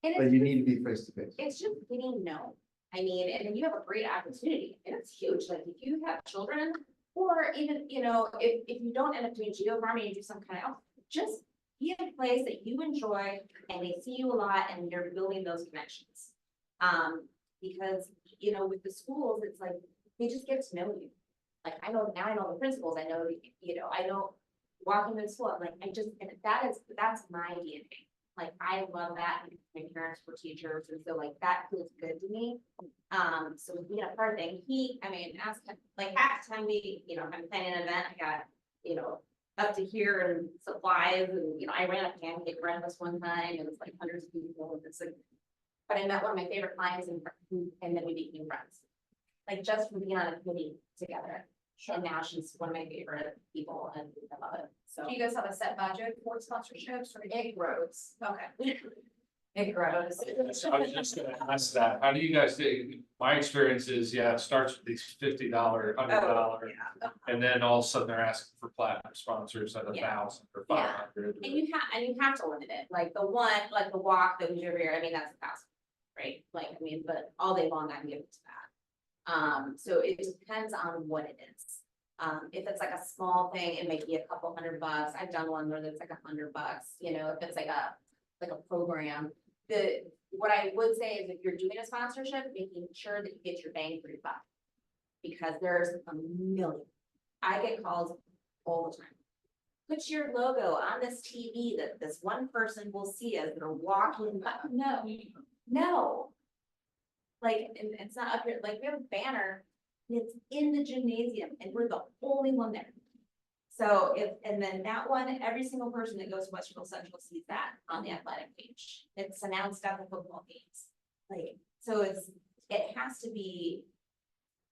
And but you need to be face to face. it's just getting known. I mean, and then you have a great opportunity, and it's huge, like if you have children, or even, you know, if you don't end up doing geo farming, you do some kind of else, just be in a place that you enjoy and they see you a lot and you're building those connections. Because, you know, with the schools, it's like, they just get to know you. Like, I know, now I know the principals, I know, you know, I know walking into school, I'm like, I just, and that's my DNA. Like, I love that, and my parents were teachers, and so like, that feels good to me. So we had a part thing, I mean, ask, like, half the time we, you know, I'm planning an event, I got, you know, up to here and supplies, and, you know, I ran a pancake breakfast one time, and it was like hundreds of people, and it's like, but I met one of my favorite clients, and then we became friends. Like, just from being on a committee together. And now she's one of my favorite people, and I love it, so. Do you guys have a set budget for sponsorships or? It grows. Okay. It grows. I was just gonna ask that, how do you guys do, my experience is, yeah, it starts with these $50, $100, and then all of a sudden they're asking for platinum sponsors at 1,000 or Yeah. 500. And you have to limit it, like the one, like the walk that we do every year, I mean, that's 1,000, right? Like, I mean, but all day long, I can give it to that. So it depends on what it is. If it's like a small thing, it might be a couple $100. I've done one where it's like $100, you know, if it's like a program. What I would say is if you're doing a sponsorship, making sure that you get your bang for your buck. Because there's a million. I get calls all the time. Put your logo on this TV that this one person will see as they're walking by. No. Like, and it's not up here, like, we have a banner, and it's in the gymnasium, and we're the only one there. So and then that one, every single person that goes to Westerville Central sees that on the athletic page. It's announced at the football games. Like, so it has to be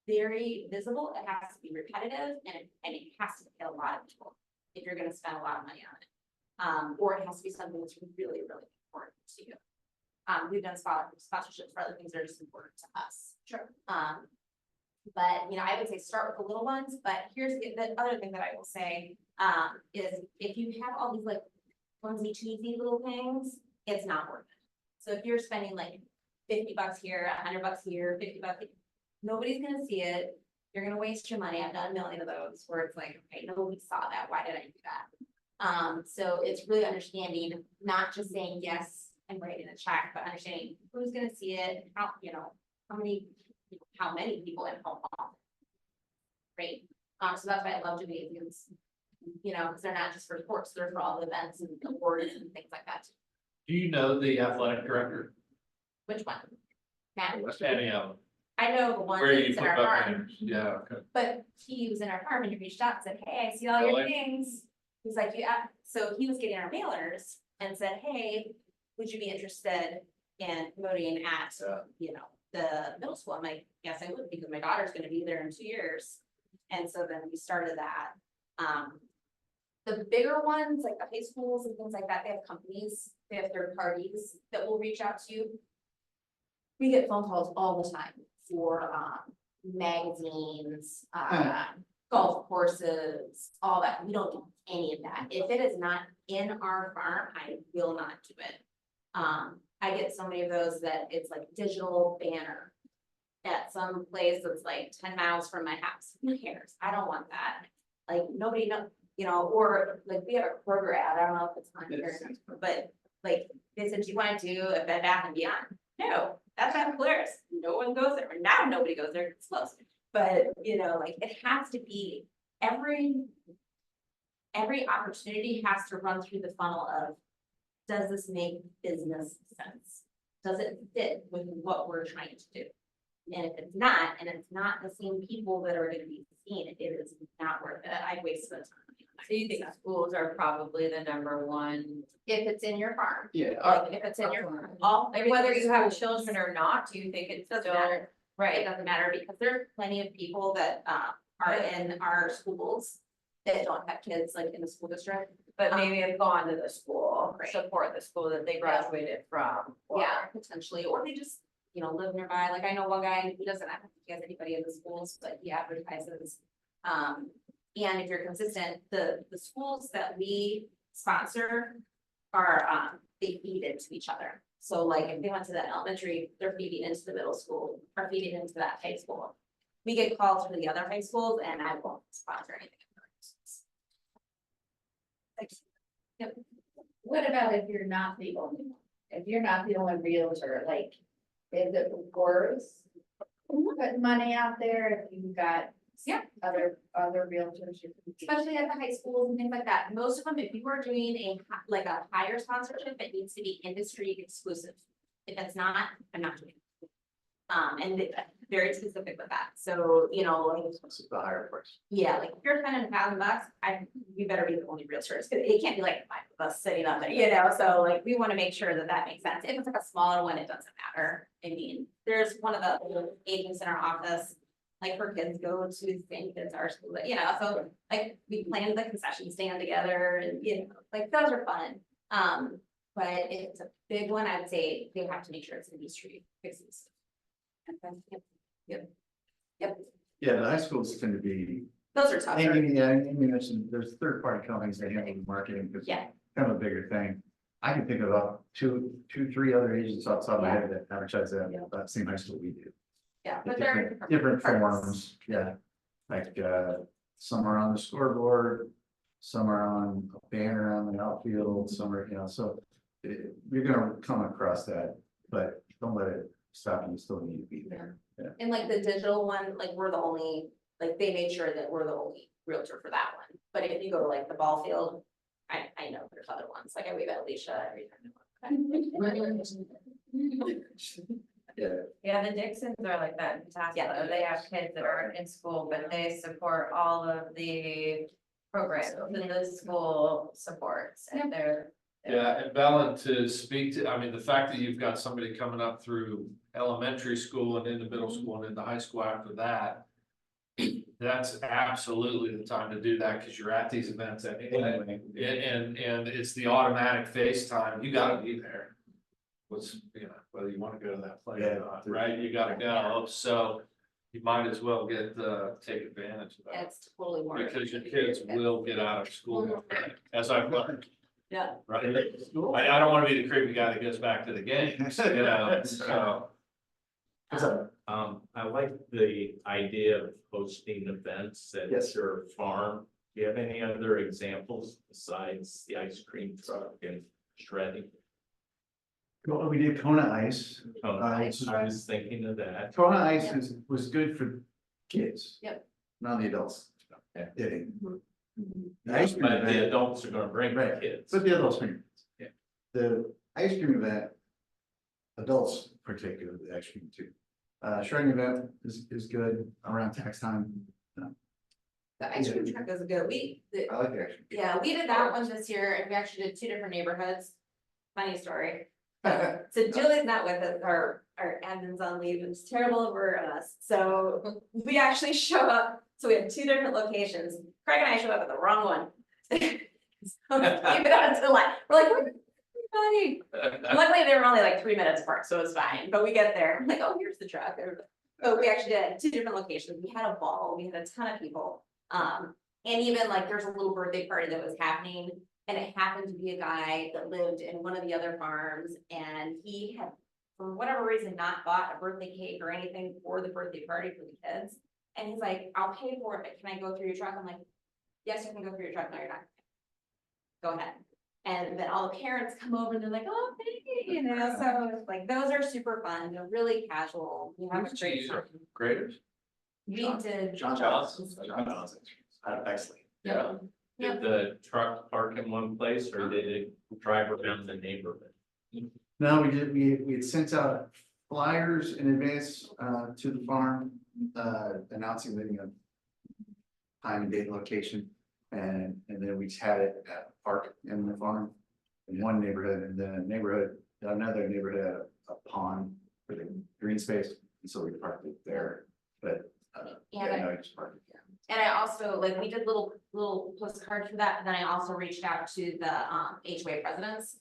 very visible, it has to be repetitive, and it has to get a lot of people if you're gonna spend a lot of money on it. Or it has to be something that's really, really important to you. We've done sponsorships for other things that are just important to us. Sure. But, you know, I would say start with the little ones, but here's the other thing that I will say, is if you have all these like onesie twosie little things, it's not worth it. So if you're spending like $50 here, $100 here, $50, nobody's gonna see it. You're gonna waste your money. I've done a million of those where it's like, okay, nobody saw that. Why did I do that? So it's really understanding, not just saying yes and writing a check, but understanding who's gonna see it, how, you know, how many people and how often. Great. So that's why I love gymnasiums, you know, because they're not just for sports, they're for all the events and awards and things like that. Do you know the athletic director? Which one? Matt? Any of them? I know the one Where you that's in put our up farm, banners? Yeah, okay. but he was in our farm and he reached out and said, hey, I see all your Really? things. He's like, yeah, so he was getting our mailers and said, hey, would you be interested in promoting at, you know, the middle school? I'm like, yes, I would, because my daughter's gonna be there in 2 years. And so then we started that. The bigger ones, like the high schools and things like that, they have companies, they have third parties that will reach out to you. We get phone calls all the time for magazines, golf courses, all that. We don't do any of that. If it is not in our farm, I will not do it. I get so many of those that it's like digital banner. At some place that's like 10 miles from my house, who cares? I don't want that. Like, nobody know, you know, or like we have a Kroger ad, I don't know if it's on here, but like, they said, do you wanna do a Bed Bath and Beyond? No, that's not Polaris, no one goes there, now nobody goes there, it's closed. But, you know, like, it has to be, every opportunity has to run through the funnel of, does this make business sense? Does it fit with what we're trying to do? And if it's not, and it's not the same people that are gonna be seen, it is not worth it, I waste the time. So you think schools are probably the number one, If it's in your farm, Yeah. like, if it's in your farm, all, like whether you have schools, children or not, do you think it's Doesn't still? matter. It Right, doesn't matter, because there's plenty of people that, are in our schools that don't have kids, like, in the school district. but maybe have gone to the school, Right. support the school that they graduated from. or- Yeah, potentially, or they just, you know, live nearby, like, I know one guy, he doesn't have, he has anybody in the schools, but he advertises. And if you're consistent, the schools that we sponsor are, they feed into each other. So like, if they went to that elementary, they're feeding into the middle school, or feeding into that high school. We get calls from the other high schools, and I won't sponsor anything. What about if you're not the only one? If you're not the only realtor, like, is it worth putting money out there if you've got Yeah. other realtors? you can be- Especially at the high schools and things like that, most of them, if you are doing like a higher sponsorship, it needs to be industry exclusive. If it's not, I'm not doing it. And very specific with that, so, you know, like, It's the higher price. yeah, like, if you're spending $1,000, you better be the only realtors, it can't be like 5 of us sitting up there, you know, so like, we wanna make sure that that makes sense, if it's like a smaller one, it doesn't matter. I mean, there's one of the agents in our office, like, her kids go to the same kids our school, you know, so, like, we planned the concession stand together, and, you know, like, those are fun. But if it's a big one, I would say they have to make sure it's industry exclusive. Yep. Yeah, the high schools tend to be, Those are tougher. Amy mentioned, there's third-party companies that handle the marketing, because Yeah, kind of a bigger thing. I can think of about two, three other agents off the top of my head that advertise that same high school we do. yeah, but they're Different parts. forms, yeah. Like, some are on the scoreboard, some are on a banner on the outfield, some are, you know, so. You're gonna come across that, but don't let it stop you, still need to be there. And like the digital one, like, we're the only, like, they made sure that we're the only realtor for that one. But if you go to like the ball field, I know there's other ones, like I wave at Alicia every Yeah, Yeah, the Dixons are like that in Tassau. Yeah. They have kids that aren't in school, but they support all of the programs that the school supports, and they're. Yeah, and Bellen, to speak to, I mean, the fact that you've got somebody coming up through elementary school and into middle school and into high school after that. That's absolutely the time to do that, because you're at these events anyway, and it's the automatic FaceTime, you gotta be there. What's, you know, whether you wanna go to that play or not, right, you gotta go, so. You might as well take advantage of that, It's totally more. because your kids will get out of school, as I've learned. Yeah. Right, I don't wanna be the creepy guy that goes back to the games, you know, so. I like the idea of hosting events at Yes. your farm. Do you have any other examples besides the ice cream truck and shredding? well, we did Kona Ice. Oh, I I was thinking of that. Kona Ice was good for kids. Yep. Not the adults. Yeah. It ain't. The ice cream But the event, adults are gonna bring their Right. kids. but the adults bring. Yeah. The ice cream event. Adults particularly, the ice cream too. Shredding event is good around tax time. The ice cream truck is good, I like the ice cream. yeah, we did that one this year, and we actually did 2 different neighborhoods. Funny story. So Julie's not with us, our admin's on leave, it's terrible for us, so we actually show up, so we have 2 different locations, Craig and I showed up at the wrong one. So we keep it on to the line, we're like, "Where's everybody?" Luckily, they were only like 3 minutes apart, so it was fine, but we get there, I'm like, oh, here's the truck. But we actually did 2 different locations, we had a ball, we had a ton of people. And even like, there's a little birthday party that was happening And it happened to be a guy that lived in one of the other farms, and he had, for whatever reason, not bought a birthday cake or anything for the birthday party for the kids. And he's like, I'll pay for it, but can I go through your truck? I'm like, yes, you can go through your truck. No, you're not. Go ahead. And then all the parents come over and they're like, oh, thank you, you know, so it's like, those are super fun. They're really casual. You have a great time. Graders. We did. John Johnson. John Johnson. Out of Bexley. Yeah. Did the truck park in one place or did it drive around the neighborhood? No, we had sent out flyers in advance, to the farm, announcing the, time and date and location. And then we had it at the park in the farm in one neighborhood, and then another neighborhood had a pond for the green space, and so we parked it there, but, yeah, no, I just parked it here. And I also, like, we did little postcards for that, but then I also reached out to the HOA presidents.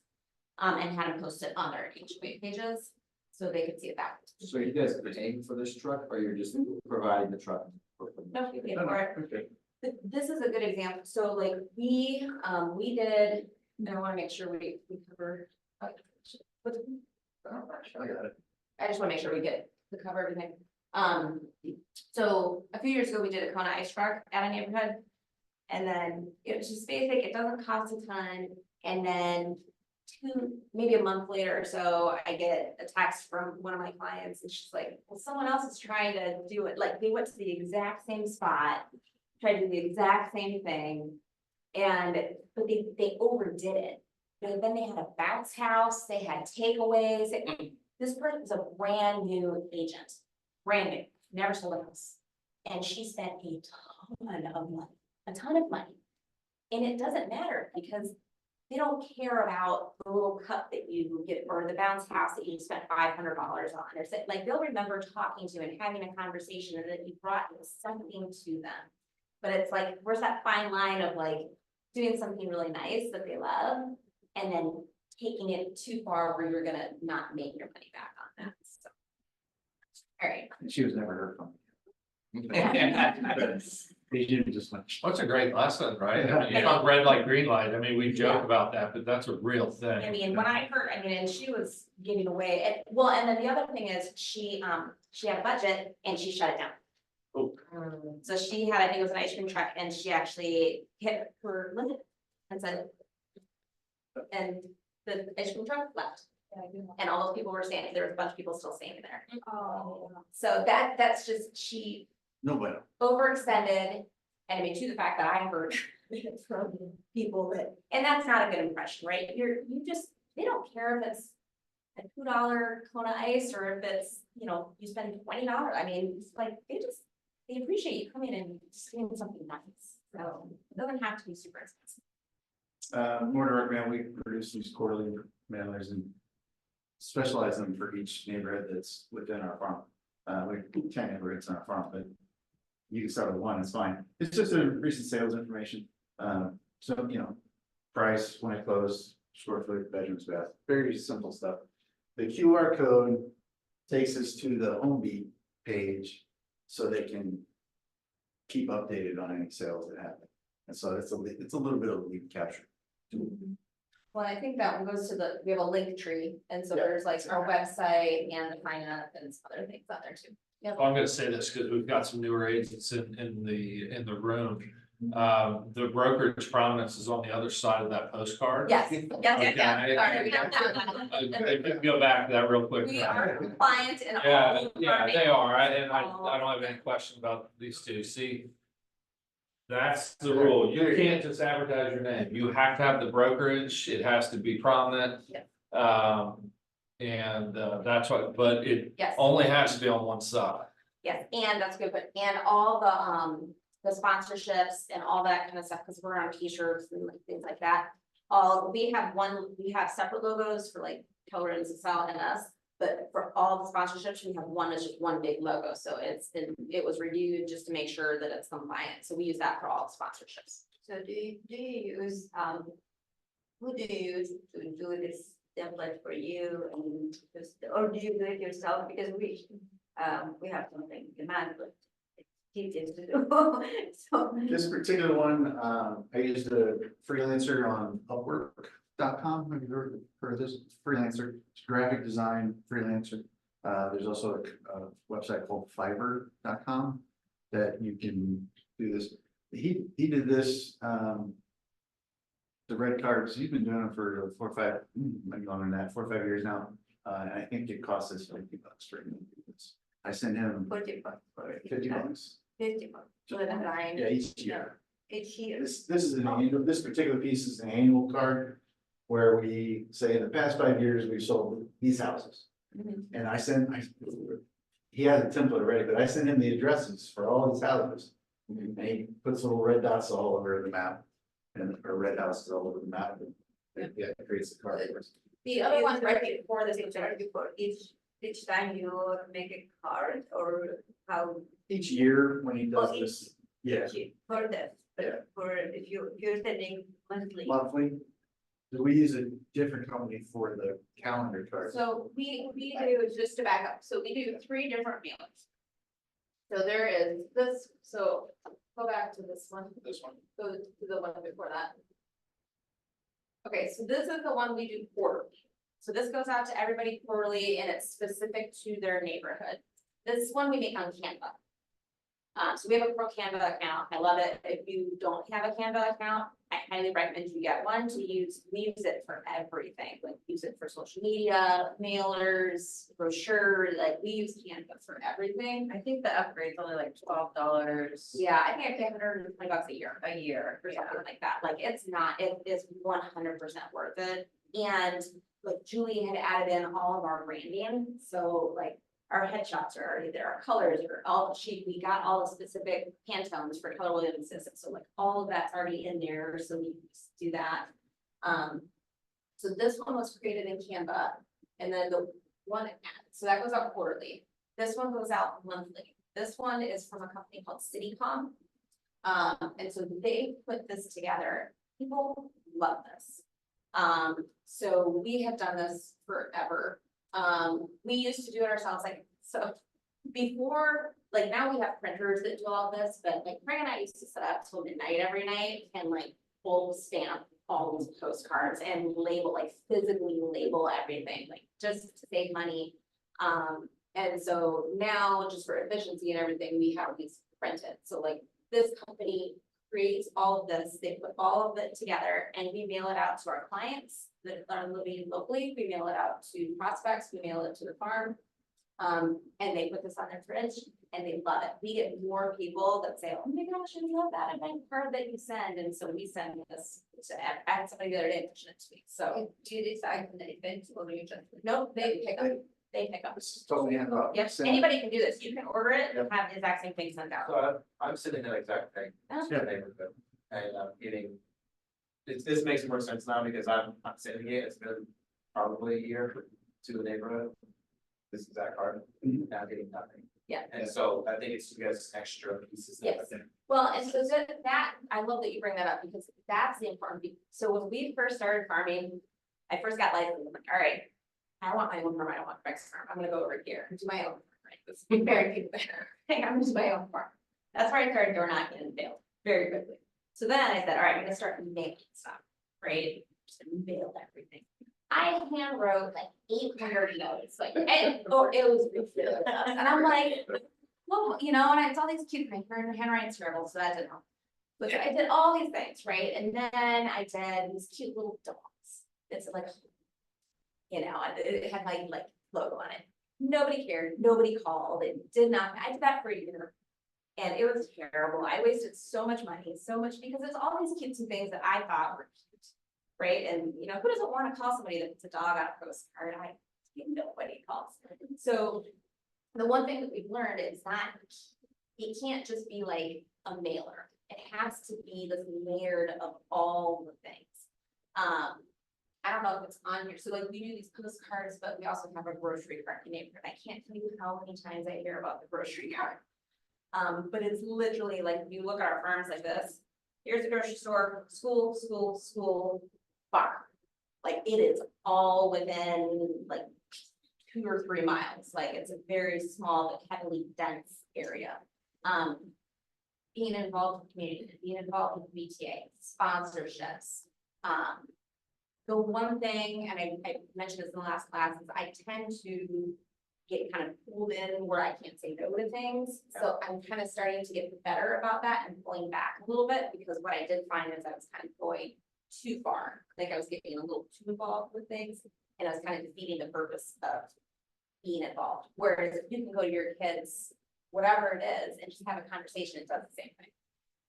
And had them post it on their HOA pages, so they could see it that way. So you guys paying for this truck or you're just providing the truck? No, we paid No, for it. okay. This is a good example, so like, we did, and I wanna make sure we cover. what's- I got it. I just wanna make sure we get to cover everything. So a few years ago, we did a Kona ice truck at a neighborhood. And then it was just basic, it doesn't cost a ton, and then maybe a month later or so, I get a text from one of my clients, and she's like, well, someone else is trying to do it, like, they went to the exact same spot, tried to do the exact same thing, but they overdid it. And then they had a bounce house, they had takeaways, this person's a brand new agent, brand new, never sold a house. And she spent a ton of money. And it doesn't matter, because they don't care about the little cup that you get, or the bounce house that you spent $500 on, or like, they'll remember talking to you and having a conversation, and that you brought something to them. But it's like, where's that fine line of like doing something really nice that they love, and then taking it too far where you're gonna not make your money back on that, so. All right. And she was never heard from. Well, They did just much. it's a great lesson, right? I mean, you don't red light, green light. I mean, we joke about that, but that's a real I thing. mean, when I heard, I mean, and she was giving away, well, and then the other thing is, she had a budget and she shut it down. Oh. So she had, I think it was an ice cream truck, and she actually hit her limit and said. And the ice cream truck left, and all those people were standing, there was a bunch of people still standing there. Oh. So that's just, she No bueno. overextended, and I mean, to the fact that I heard from people that, and that's not a good impression, right? They don't care if it's a $2 Kona ice, or if it's, you spend $20. I mean, it's like, they appreciate you coming and just doing something nice. So it doesn't have to be super expensive. More to recommend, we produce these quarterly mailers and specialize them for each neighborhood that's within our farm. We have 10 neighborhoods on our farm, but you can start with one, it's fine. It's just a recent sales information. So, price, when it closed, square foot, bedrooms, bath, very simple stuff. The QR code takes us to the home beat page, so they can keep updated on any sales that happen. And so it's a little bit of lead capture. Well, I think that one goes to we have a link tree, and so Yeah. there's like our website and the sign up and some other things on there too. Yeah. Well, I'm gonna say this because we've got some newer agents in the room. The brokerage prominence is on the other side of that postcard. Yes, Okay. sorry, we don't have If you can go back to that real quick. We are compliant in all. Yeah, of yeah, our they are, and I all- don't have any question about these two, see. That's the rule, you can't just advertise your name, you have to have the brokerage, it has to be prominent. Yeah. And that's what, but it Yes, only has to be on one side. yes, and that's good, and all the sponsorships and all that kind of stuff, because we're on t-shirts and like things like that. We have separate logos for like Keller and Excel and us, but for all the sponsorships, we have just one big logo, so it was reviewed just to make sure that it's compliant, so we use that for all the sponsorships. So do you use, who do you use to do this template for you, and just, or do you do it yourself? Because we have something demand, but it's he seems to do. So, This particular one, I used a freelancer on Upwork.com. Have you heard of this? Freelancer, it's graphic design freelancer. There's also a website called Fiverr.com that you can do this. He did this, the red cards, he's been doing it for 4 or 5, maybe longer than that, 4 or 5 years now. And I think it costs us $50 for him. I sent him 40 bucks, $50. 50 bucks, for the design. Yeah, each year. Each year. This is an annual, this particular piece is an annual card where we say in the past 5 years, we've sold these houses. Mhm. And he has a template already, but I sent him the addresses for all these houses. And he puts little red dots all over the map and or red houses all over the map. And yeah, it creates the card for us. The other one right before this, right before each time you make a card or how, Each year when he does Oh, this, yeah, for this, Yeah. but for if you're sending monthly. monthly. We use a different company for the calendar card. So we do, just to back up, so we do 3 different mailings. So there is this, so go back to this one. This one. Go to the one before that. Okay, so this is the one we do quarterly. So this goes out to everybody quarterly and it's specific to their neighborhood. This one we make on Canva. So we have a pro Canva account. I love it. If you don't have a Canva account, I highly recommend you get one to use. We use it for everything, like use it for social media, mailers, brochure, like we use Canva for everything. I think the upgrade's only like $12 Yeah, I think I pay $120 a year a year. or something like that. Like it's not, it is 100% worth it. And like Julie had added in all of our branding, so like our headshots are already there, our colors are all, we got all the specific Pantones for Keller Williams system, so like all of that's already in there, so we just do that. So this one was created in Canva, and then the one, so that goes out quarterly. This one goes out monthly. This one is from a company called CityCom. And so they put this together. People love this. So we have done this forever. We used to do it ourselves, like, so before, like now we have printers that do all this, but like Craig and I used to set up till midnight every night and like full stamp all these postcards and label, like physically label everything, like just to save money. And so now just for efficiency and everything, we have these printed. So like this company creates all of this, they put all of it together and we mail it out to our clients that are living locally. We mail it out to prospects, we mail it to the farm. And they put this on their fridge and they love it. We get more people that say, oh my gosh, I love that event card that you send. And so we send this to, I had somebody the other day mention it to me. So Do you decide on the event or you just? nope, they pick up, they pick up. This is totally hand off. Yes, anybody can do this. You can order it and have the exact same thing sent out. So I'm sitting in that exact thing. Oh. in the neighborhood, and I'm getting. This makes more sense now because I'm sending it, it's been probably a year to the neighborhood. This exact card, now getting nothing. Yeah. And so I think it's just extra pieces. that Yes. I think- Well, and so that, I love that you bring that up because that's the important piece. So when we first started farming, I first got licensed, I'm like, all right, I want my own farm, I don't want Craig's farm, I'm gonna go over here and do my own farm, right? This is very people there. Hey, I'm gonna do my own farm. That's where I started door knocking and failed very quickly. So then I said, all right, I'm gonna start mailing stuff, right? Just mail everything. I hand wrote like 800 notes, like, and, it was ridiculous. And I'm like, well, you know, and it's all these cute things, her handwriting's terrible, so that didn't help. But I did all these things, right? And then I did these cute little dogs. It's like, you know, it had my like logo on it. Nobody cared, nobody called, it did not, I did that for a year. And it was terrible. I wasted so much money, so much, because it's all these cutesy things that I thought were cute, right? And you know, who doesn't want to call somebody that puts a dog on a postcard? Nobody calls. So the one thing that we've learned is that it can't just be like a mailer. It has to be this layered of all the things. I don't know if it's on here. So like we do these postcards, but we also have a grocery cart in the neighborhood. I can't tell you how many times I hear about the grocery cart. But it's literally like, if you look at our farms like this, here's a grocery store, school, school, school, farm. Like it is all within like 2 or 3 miles. Like it's a very small but heavily dense area. being involved with community, being involved with BTA, sponsorships. The one thing, and I mentioned this in the last class, is I tend to get kind of pulled in where I can't say no to things. So I'm kind of starting to get better about that and pulling back a little bit, because what I did find is I was kind of going too far. Like I was getting a little too involved with things, and I was kind of defeating the purpose of being involved. Whereas if you can go to your kids, whatever it is, and just have a conversation, it does the same thing.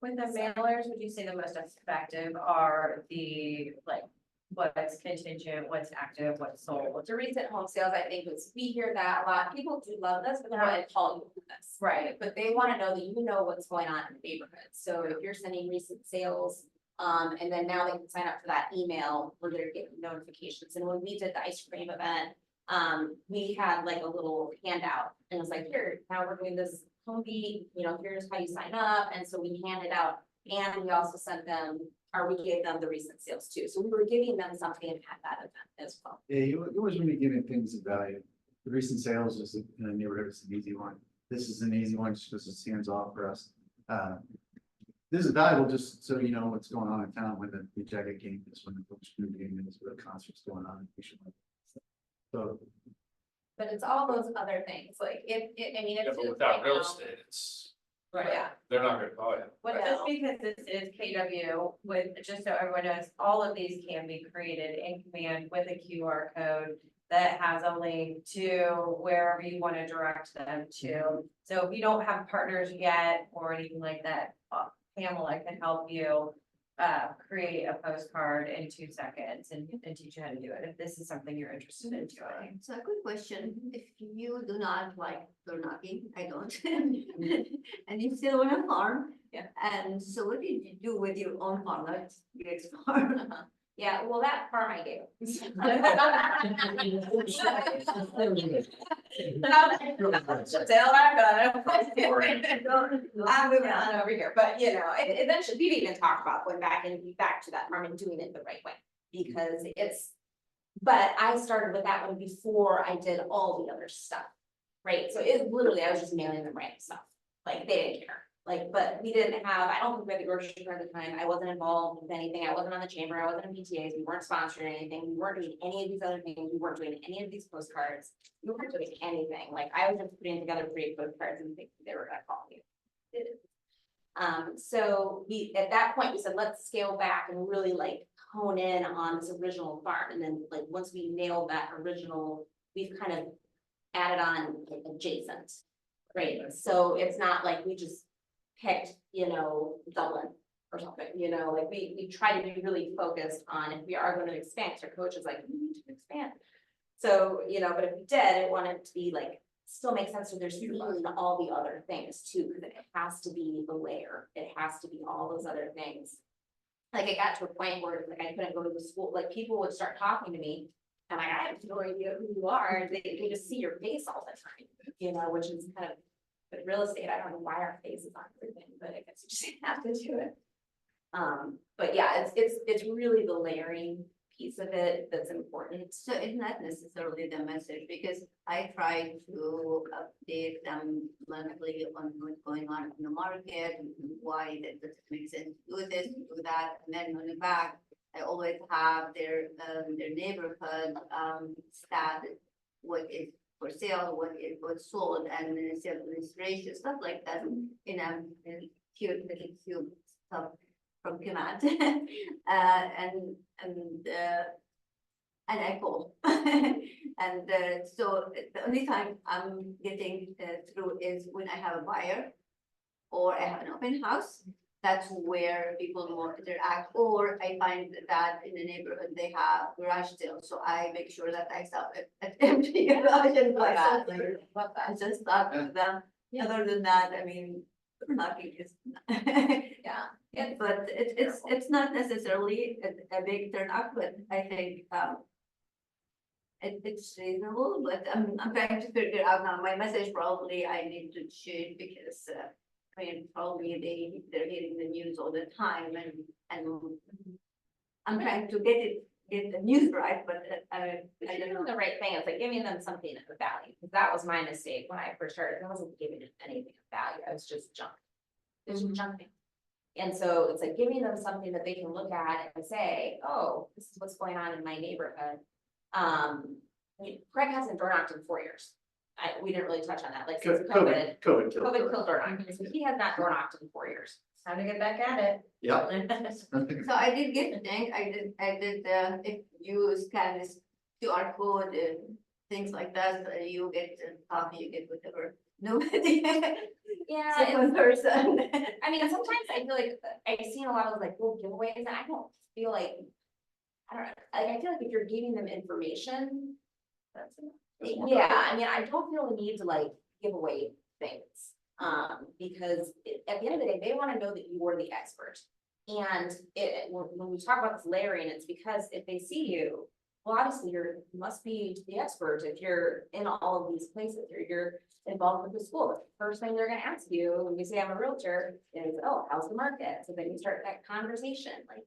With the mailers, would you say the most effective are the, like, what's contingent, what's active, what's sold? The recent home sales, I think, is we hear that a lot. People do love this, but they're not gonna call you with this. Right. But they wanna know that you know what's going on in the neighborhood. So if you're sending recent sales, and then now they can sign up for that email where they're getting notifications. And when we did the ice cream event, we had like a little handout, and it was like, here, now we're doing this home beat, you know, here's how you sign up. And so we handed out, and we also sent them, or we gave them the recent sales too. So we were giving them something at that event as well. Yeah, you always want to be giving things of value. The recent sales is in the neighborhood, it's an easy one. This is an easy one just because it's hands off for us. This is valuable just so you know what's going on in town when the Jacket game is, when the Brooks game is, where the concert's going on. So. But it's all those other things, like I mean, Yeah, it's. but without real estate, it's, Right. Yeah. they're not gonna call you. Well, just because this is KW, with, just so everyone knows, all of these can be created in command with a QR code that has a link to wherever you want to direct them to. So if you don't have partners yet or anything like that, Pamela can help you create a postcard in 2 seconds and teach you how to do it, if this is something you're interested in doing. So a good question, if you do not like door knocking, I don't, and you still want to farm. Yeah. And so what did you do with your own farm, not your farm? Yeah, well, that farm I gave. Tell I'm moving on over here, but you know, eventually we've even talked about going back to that farm and doing it the right way. Because it's, but I started with that one before I did all the other stuff, right? So it literally, I was just mailing them random stuff, like they didn't care. Like, but we didn't have, I don't think we had the grocery store at the time, I wasn't involved with anything, I wasn't on the chamber, I wasn't in PTAs, we weren't sponsoring anything, we weren't doing any of these other things, we weren't doing any of these postcards. We weren't doing anything, like I was just putting together free postcards and thinking they were gonna call me. So we, at that point, we said, let's scale back and really like hone in on this original farm, and then like, once we nailed that original, we've kind of added on like adjacent. Right, so it's not like we just picked, you know, Dublin or something, you know, like we try to be really focused on if we are going to expand, our coach is like, we need to expand. So, you know, but if we did, it wanted to be like, still make sense, so there's seeing all the other things too, because it has to be the layer, it has to be all those other things. Like it got to a point where like I couldn't go to the school, like people would start talking to me, and like, I have no idea who you are, and they just see your face all the time, you know, which is kind of. But real estate, I don't know why our face is on everything, but I guess you just have to do it. But yeah, it's really the layering piece of it that's important. So it's not necessarily the message, because I try to update them monthly on what's going on in the market, why that doesn't make sense to do this, do that, and then on the back, I always have their neighborhood stat, what is for sale, what is what's sold, and sales administration, stuff like that, in a cute little cube stuff from command. And I call. And so the only time I'm getting through is when I have a buyer or I have an open house. That's where people more interact, or I find that in the neighborhood they have garage sales, so I make sure that I stop at empty garage and buy something. I just talk to them. Other than that, I mean, knocking is. Yeah. But it's not necessarily a big turnout, but I think it's reasonable, but I'm trying to figure out now. My message probably I need to change, because I mean, probably they're getting the news all the time, and I'm trying to get the news right, but I don't Doing know. the right thing, it's like giving them something of value, because that was my mistake when I first started, I wasn't giving it anything of value, I was just junk. there's nothing. And so it's like giving them something that they can look at and say, oh, this is what's going on in my neighborhood. I mean, Craig hasn't door knocked in 4 years. We didn't really touch on that, like since COVID. COVID killed. COVID killed door knocking, so he has not door knocked in 4 years. It's time to get back at it. Yeah. So I did get the thing, I did, if you scan this QR code and things like that, you get coffee, you get whatever. Nobody, Yeah, second person. I mean, sometimes I feel like I've seen a lot of like little giveaways and I don't feel like, I don't know, like I feel like if you're giving them information. That's enough. Yeah, I mean, I don't feel the need to like give away things. Because at the end of the day, they wanna know that you are the expert. And when we talk about this layering, it's because if they see you, well, obviously you must be the expert if you're in all of these places or you're involved with the school. The first thing they're gonna ask you when you say I'm a realtor is, oh, how's the market? So then you start that conversation, like.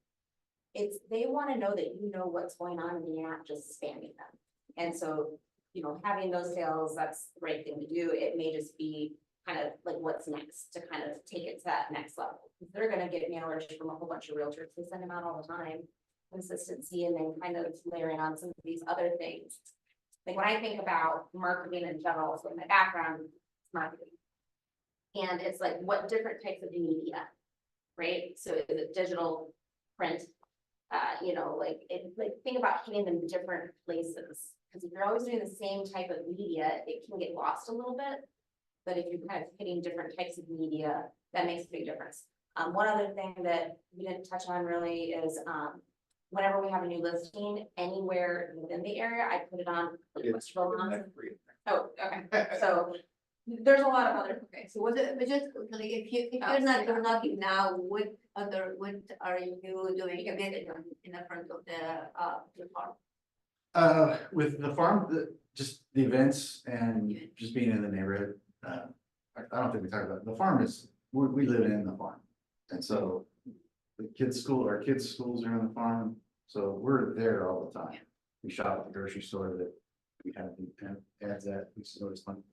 They wanna know that you know what's going on and you're not just spamming them. And so, having those sales, that's the right thing to do. It may just be kind of like what's next to kind of take it to that next level. If they're gonna get mailers from a whole bunch of realtors, they send them out all the time. Consistency and then kind of layering on some of these other things. Like when I think about marketing in general, so my background is marketing. And it's like what different types of media, right? So is it digital, print? Think about hitting them in different places. Because if you're always doing the same type of media, it can get lost a little bit. But if you're kind of hitting different types of media, that makes a big difference. One other thing that we didn't touch on really is, whenever we have a new listing anywhere within the area, I put it on. Oh, okay, so there's a lot of other, Okay, so but just like if you're not door knocking now, what are you doing? You get it in the front of the farm. With the farm, just the events and just being in the neighborhood. I don't think we talked about it. The farm is, we live in the farm. And so our kids' schools are in the farm, so we're there all the time. We shop at the grocery store that we have the ads at, so it's fun.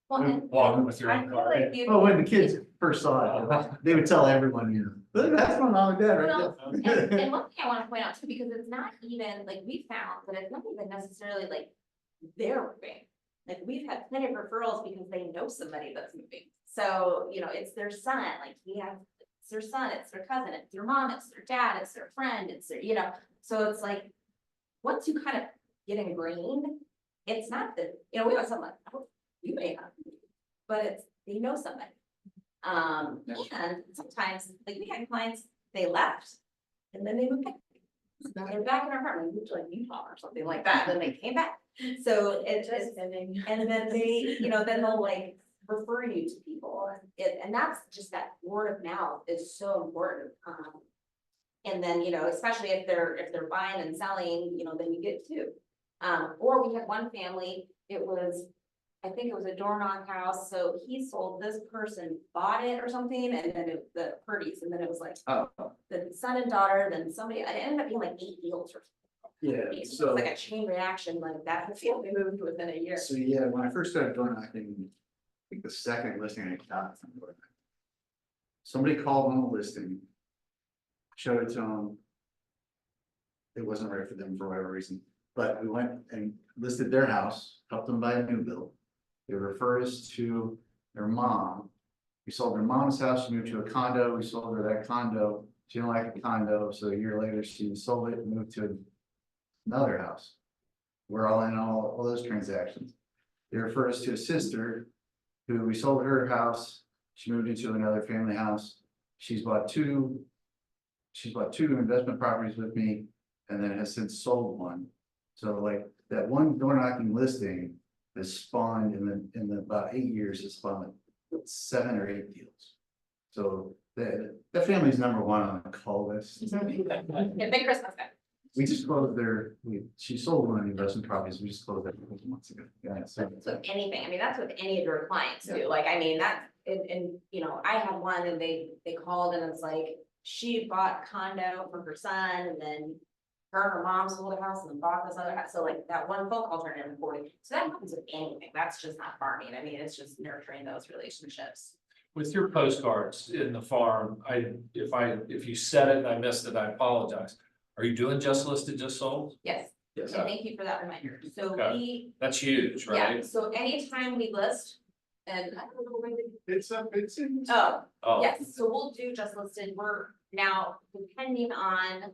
well, and Walking with your I own feel car. like you. Oh, when the kids first saw it, they would tell everyone, "Look, that's my mom and dad right Well, there." and one thing I wanna point out too, because it's not even, like, we found that it's not even necessarily like they're moving. Like, we've had plenty of referrals because they know somebody that's moving. So, it's their son, like, it's their son, it's their cousin, it's their mom, it's their dad, it's their friend, it's their, so it's like, once you kind of get ingrained, it's not that, we have someone, oh, you may not, but it's, they know somebody. And sometimes, like, we had clients, they left, and then they moved back. They're back in our apartment, moved to like Utah or something like that, then they came back. So it's just, and then they, then they'll like refer you to people, and that's just that word of mouth is so important. And then, especially if they're buying and selling, then you get two. Or we had one family, I think it was a door knock house, so he sold, this person bought it or something, and then the Purdy's, and then it was like, the son and daughter, then somebody, it ended up being like 8 deals or something. Yeah, It was so, like a chain reaction like that, the family moved within a year. so yeah, when I first started door knocking, I think the second listing I got from door knocking, somebody called on the listing, showed it to them. It wasn't right for them for whatever reason, but we went and listed their house, helped them buy a new build. They refer us to their mom. We sold their mom's house, she moved to a condo, we sold her that condo, she didn't like the condo, so a year later she sold it and moved to another house. We're all in all those transactions. They refer us to a sister who we sold her house, she moved into another family house. She's bought two investment properties with me and then has since sold one. So like that one door knocking listing has spawned in the about 8 years, has spawned 7 or 8 deals. So that family's number one on the call list. Yeah, big Christmas guy. We just closed she sold one of the investment properties, we just closed that a couple months ago. Yeah, so. That's with anything, I mean, that's with any of your clients too, like, I mean, that's, and, I had one and they called and it's like, she bought a condo for her son and then her mom sold a house and then bought this other house, so like that one phone call turned into 40. So that happens with anything, that's just not farming, I mean, it's just nurturing those relationships. with your postcards in the farm, if you said it and I missed it, I apologize. Are you doing just listed, just sold? Yes, Yes. and thank you for that reminder. So Okay. we, That's huge, yeah, right? so anytime we list, and I don't know when to. It's in. Oh, Oh, yes, so we'll do just listed, we're now depending on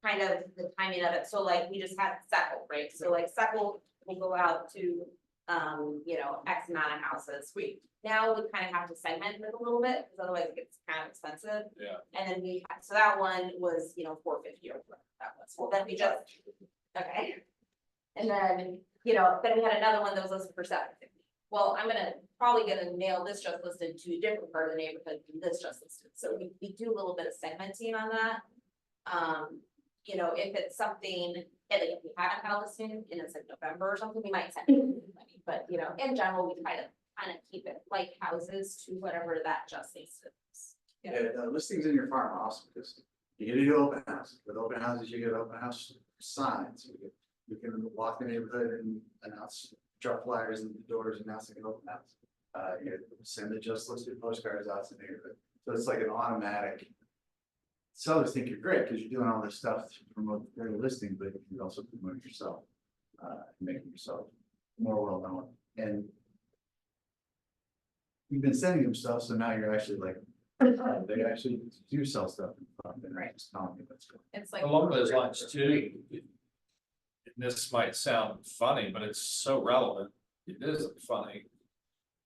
kind of the timing of it, so like we just had Seckle, right? So like Seckle will go out to, you know, X amount of houses, now we kind of have to segment it a little bit, because otherwise it gets kind of expensive. yeah. And then so that one was, you know, $450 or whatever that was, well, then we just, okay. And then, you know, then we had another one that was listed for $750. Well, I'm probably gonna nail this just listed to a different part of the neighborhood than this just listed, so we do a little bit of segmenting on that. You know, if it's something, and if we haven't had a listing and it's like November or something, we might send money, but you know, in general, we try to kind of keep it like houses to whatever that just listed is. Yeah, listings in your farm are awesome, because you get to do open houses, with open houses, you get open house signs, you can walk the neighborhood and announce, drop flyers in the doors, announcing an open house. You send the just listed postcards out to the neighborhood, so it's like an automatic. Sellers think you're great, because you're doing all this stuff to promote their listing, but you also promote yourself, making yourself more well known, and you've been sending them stuff, so now you're actually like, they actually do sell stuff. Right. Just telling you what's going It's like. Along those lines too. And this might sound funny, but it's so relevant. It isn't funny.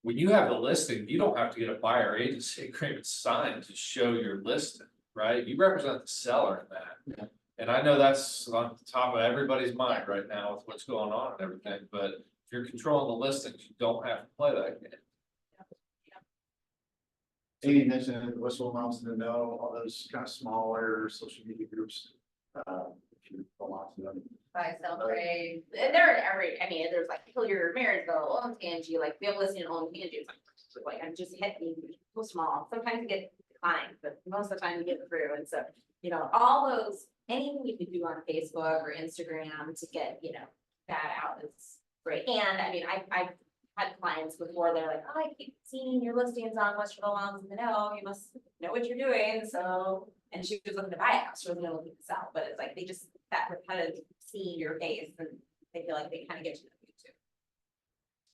When you have the listing, you don't have to get a buyer agency agreement signed to show your listing, right? You represent the seller in that. Yeah. And I know that's on the top of everybody's mind right now with what's going on and everything, but if you're controlling the listings, you don't have to play that game. Amy mentioned Whistle Moms to Know, all those kind of smaller social media groups. If you belong to them. Buy, sell, trade, and they're in every, I mean, there's like Hilliard, Marysville, Olentangy, like we have listing in Olentangy, it's like, I'm just hitting so small, sometimes you get declined, but most of the time you get through, and so, you know, all those, anything you can do on Facebook or Instagram to get, you know, that out is great, and I mean, I've had clients before, they're like, oh, I keep seeing your listings on Western Moms to Know, you must know what you're doing, so, and she was looking to buy a house, she wasn't looking to sell, but it's like, they just, that repetitive seeing your face, and they feel like they kind of get to know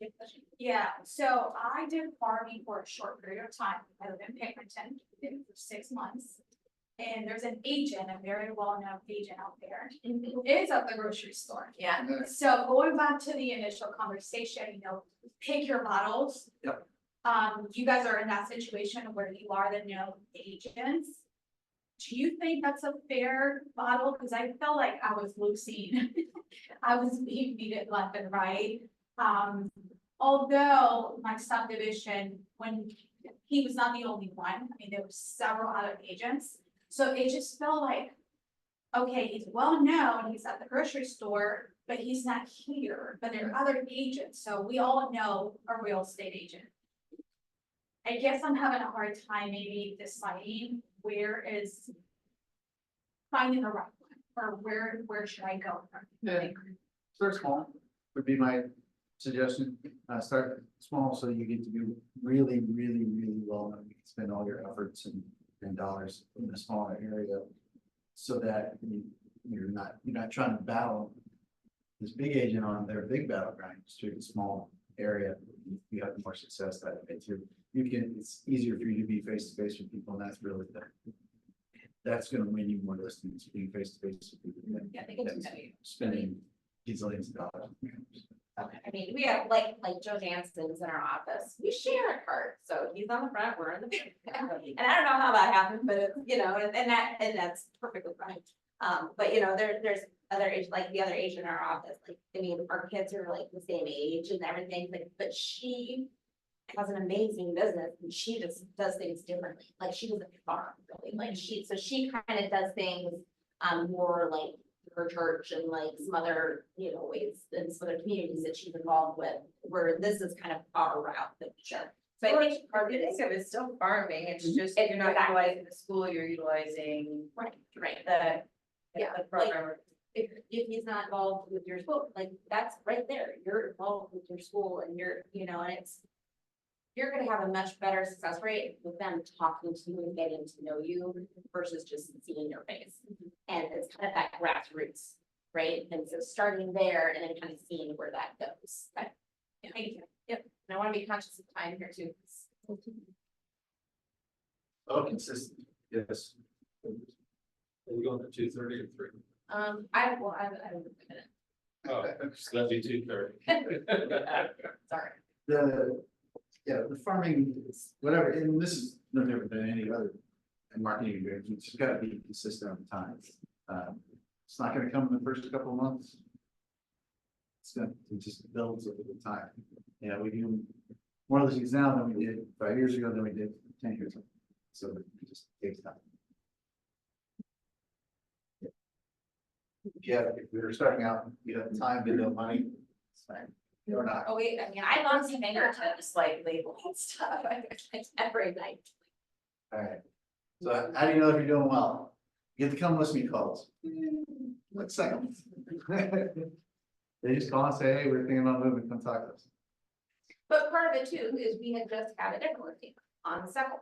you too. Yeah, so I did farming for a short period of time. I lived in Pickerington, did it for 6 months. And there's an agent, a very well-known agent out there, who is at the grocery store. Yeah. So going back to the initial conversation, you know, pick your battles. Yep. You guys are in that situation where you are the known agents. Do you think that's a fair battle? Because I felt like I was losing. I was being beaten left and right. Although my subdivision, when he was not the only one, I mean, there were several other agents. So it just felt like, okay, he's well known, he's at the grocery store, but he's not here, but there are other agents, so we all know a real estate agent. I guess I'm having a hard time maybe deciding finding the right one, or where should I go from? Yeah. Start small would be my suggestion. Start small so you get to be really, really, really well known. You can spend all your efforts and dollars in a smaller area, so that you're not trying to battle this big agent on their big battleground. Just to a small area, you have more success that way too. It's easier for you to be face to face with people, and that's really that's going to win you more listings, being face to face with people. Yeah, they get to know you. Spending gazillions of dollars. Okay, I mean, we have like Joe Jansen's in our office, we share a cart, so he's on the front, we're in the back. And I don't know how that happened, but it's, you know, and that's perfectly fine. But you know, there's other age, like the other age in our office, like, I mean, our kids are like the same age and everything, but she has an amazing business and she just does things differently, like she doesn't farm really, like so she kind of does things more like her church and like some other, you know, ways and some other communities that she's involved with, where this is kind of our route that we should. So I think part of it is it's still farming, it's just, It's you're not exactly. utilizing the school, you're utilizing right, the. Yeah, the program. if he's not involved with your school, like that's right there, you're involved with your school and you're, you know, and it's. you're gonna have a much better success rate with them talking to you and getting to know you versus just seeing your face. And it's kind of that grassroots, right? And so starting there and then kind of seeing where that goes. But, yeah, thank you. Yep, and I wanna be conscious of time here too. Oh, consistent, yes. Are we going to 2:30 or 3? I don't know. Oh, so that'd be 2:30. Sorry. The farming, whatever, and this is no different than any other marketing experience, it's just gotta be consistent over time. It's not gonna come in the first couple of months. It just builds over the time. Yeah, we do more listings now than we did 5 years ago than we did 10 years ago. So it just takes time. Yeah, if we were starting out, you have time to know money, it's fine. Or not. Oh, wait, I mean, I love some fingertips, like labeling stuff, I every night. All right. So how do you know if you're doing well? You get to come listen to me calls. What second? They just call and say, hey, we're thinking about moving, come talk to us. But part of it too is we had just had a different listing on Second.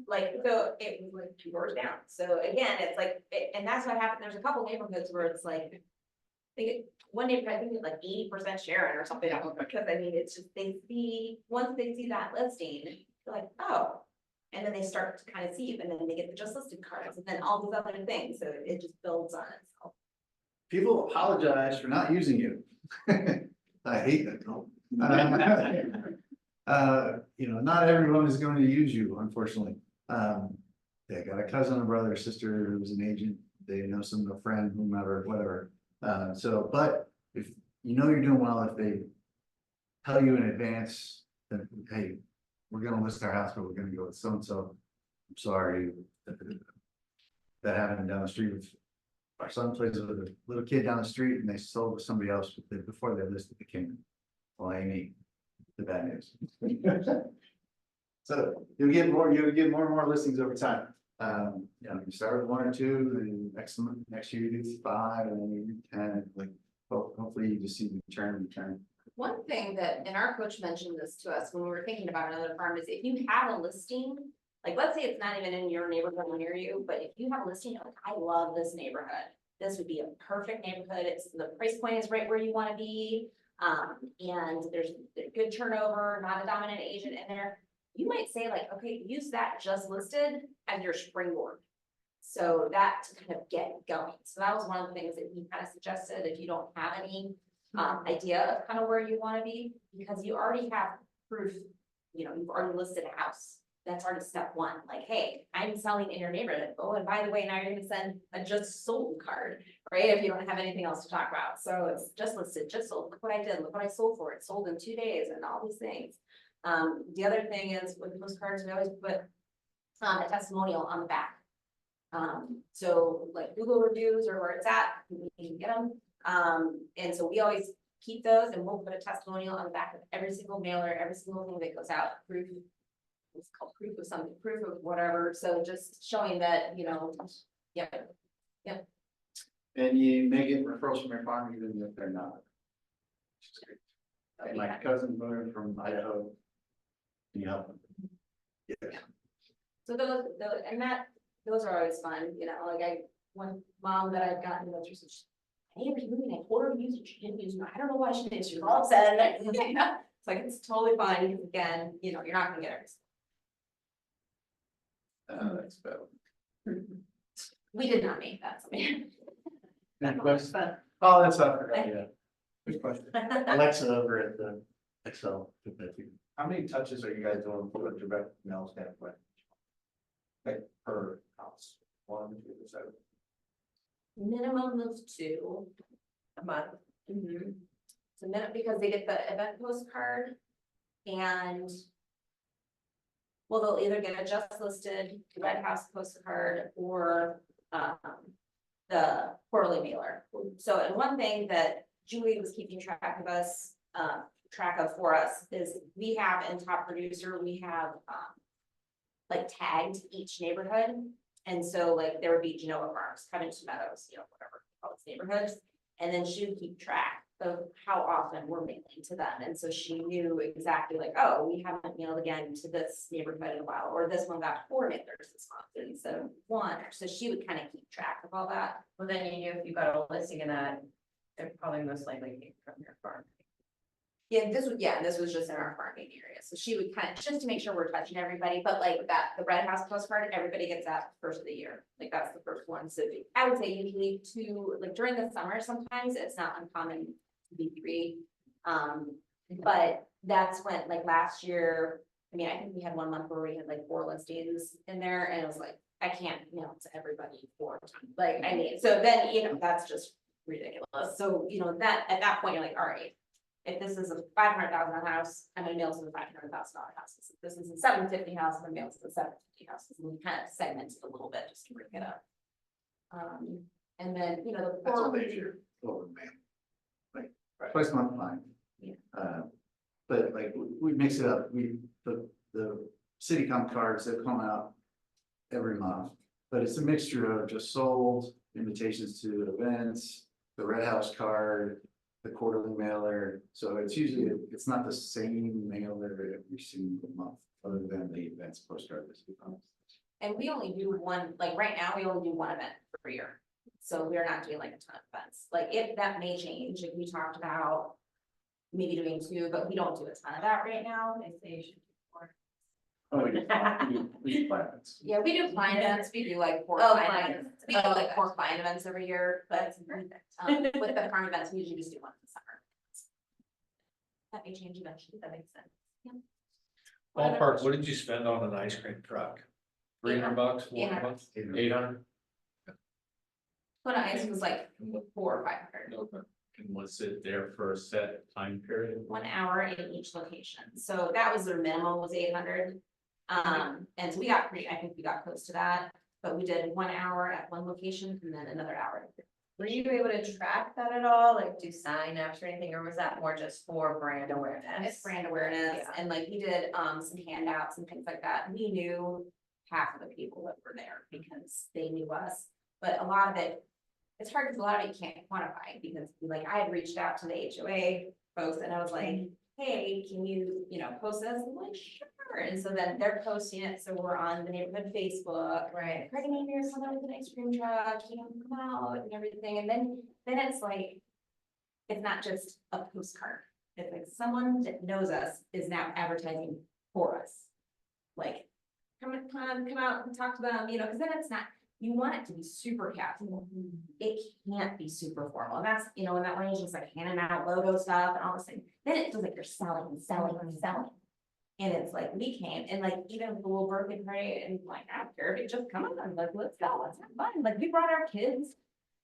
Like, so it was like 2 doors down. So again, it's like, and that's what happened. There's a couple neighborhoods where it's like, I think one neighborhood, I think it's like 80% sharing or something. Because I mean, it's just, once they see that listing, they're like, oh. And then they start to kind of see, and then they get the just listed cards and then all these other things. So it just builds on itself. People apologize for not using you. I hate that. Not everyone is going to use you, unfortunately. They got a cousin, a brother, sister who's an agent. They know some, a friend, whomever, whatever. But if you know you're doing well, if they tell you in advance that, hey, we're gonna list our house, but we're gonna go with so-and-so. I'm sorry. That happened down the street with our son plays with a little kid down the street and they sold to somebody else before they listed the kingdom. Well, Amy, the bad news. So you'll get more and more listings over time. You start with 1 or 2, and next year you do 5, and then you do 10, like, hopefully you just see the return. One thing that, and our coach mentioned this to us when we were thinking about another farm, is if you have a listing, like, let's say it's not even in your neighborhood or near you, but if you have a listing, you're like, I love this neighborhood. This would be a perfect neighborhood. The price point is right where you want to be. And there's good turnover, not a dominant agent in there. You might say like, okay, use that just listed as your springboard. So that to kind of get going. So that was one of the things that he kind of suggested, if you don't have any idea of kind of where you want to be, because you already have proof, you've already listed a house. That's already step 1. Like, hey, I'm selling in your neighborhood. Oh, and by the way, now you're going to send a just sold card, right? If you don't have anything else to talk about. So it's just listed, just sold. Look what I did. Look what I sold for. It sold in 2 days and all these things. The other thing is with postcards, we always put a testimonial on the back. So like Google reviews or where it's at, you can get them. And so we always keep those, and we'll put a testimonial on the back of every single mailer, every single thing that goes out. Proof. It's called proof of something, proof of whatever. So just showing that, yeah. And you may get referrals from your farm even if they're not. Which is great. And my cousin moved from Idaho. Can you help them? Yeah. So those are always fun, like one mom that I've gotten with, she's, hey, are you moving? I told her to use it, she didn't use it. I don't know why she didn't. She's all upset. It's like, it's totally fine. Again, you're not gonna get her. That's better. We did not make that. Any questions? Oh, that's up. Yeah. Good question. Alexa over at the Excel. How many touches are you guys doing from a direct mail standpoint? Like per house, 1, 2, 7. Minimum of 2 a month. It's a minute because they get the event postcard and they'll either get a just listed Red House postcard or the quarterly mailer. So, and one thing that Julie was keeping track of us, for us is we have in Top Producer, we have like tagged each neighborhood. And so like there would be Genoa Farms, Covington Meadows, whatever all its neighborhoods. And then she would keep track of how often we're mailing to them. And so she knew exactly like, oh, we haven't mailed again to this neighborhood in a while, or this one got 4 mailers this month instead of 1. So she would kind of keep track of all that. Well, then you knew if you got a listing in that, it probably most likely came from your farm. Yeah, this was just in our farming area. So she would kind of, just to make sure we're touching everybody, but like that, the Red House postcard, everybody gets that first of the year. Like that's the first one. So I would say usually 2, like during the summer, sometimes it's not uncommon to be 3. But that's when, like last year, I mean, I think we had 1 month where we had like 4 listings in there and it was like, I can't mail to everybody 4 times. Like, I mean, so then, that's just ridiculous. So, that, at that point, you're like, all right. If this is a $500,000 house, I'm gonna mail to the $500,000 house. If this is a $750,000 house, I'm gonna mail to the $750,000 house. And we kind of segment it a little bit just to break it up. And then, the That's all four. they do, over the mail. Like, twice a month, fine. Yeah. But like, we mix it up, the city comp cards that come out every month. But it's a mixture of just sold, invitations to events, the Red House card, the quarterly mailer, so it's usually, it's not the same mailer every single month, other than the events postcard. And we only do one, like right now, we only do 1 event per year. So we're not doing like a ton of events. Like if that may change, like we talked about maybe doing 2, but we don't do a ton of that right now. I say you should do 4. Oh, we do plans. Yeah, we do client events. We do like 4 Oh, client client. events. We do like 4 client events every year, but with the farm events, we usually just do 1 in the summer. That may change eventually. That makes sense. Yeah. Ballpark, what did you spend on an ice cream truck? $300, $400, 800? When ice was like 400 or 500. Okay. And was it there for a set time period? 1 hour in each location. So that was their minimum was 800. And so we got I think we got close to that, but we did 1 hour at one location and then another hour. Were you able to track that at all, like do sign-ups or anything, or was that more just for brand awareness? It's brand awareness Yeah. and like we did some handouts and things like that. We knew half of the people that were there because they knew us, but a lot of it, it's hard because a lot of it you can't quantify because like I had reached out to the HOA folks and I was like, hey, can you, post this? I'm like, sure. And so then they're posting it. So we're on the neighborhood Facebook. Right. Craig and Amy are coming with an ice cream truck, come out and everything. And then it's like, it's not just a postcard. It's like someone that knows us is now advertising for us. Like, come out and talk to them, because then it's not, you want it to be super casual. It can't be super formal. And that's, when that range is like handing out logo stuff and all this thing, then it feels like you're selling and selling and selling. And it's like, we came and like, even with the little birthday party and like, I don't care if you just come on, like, let's go, let's have fun. Like, we brought our kids.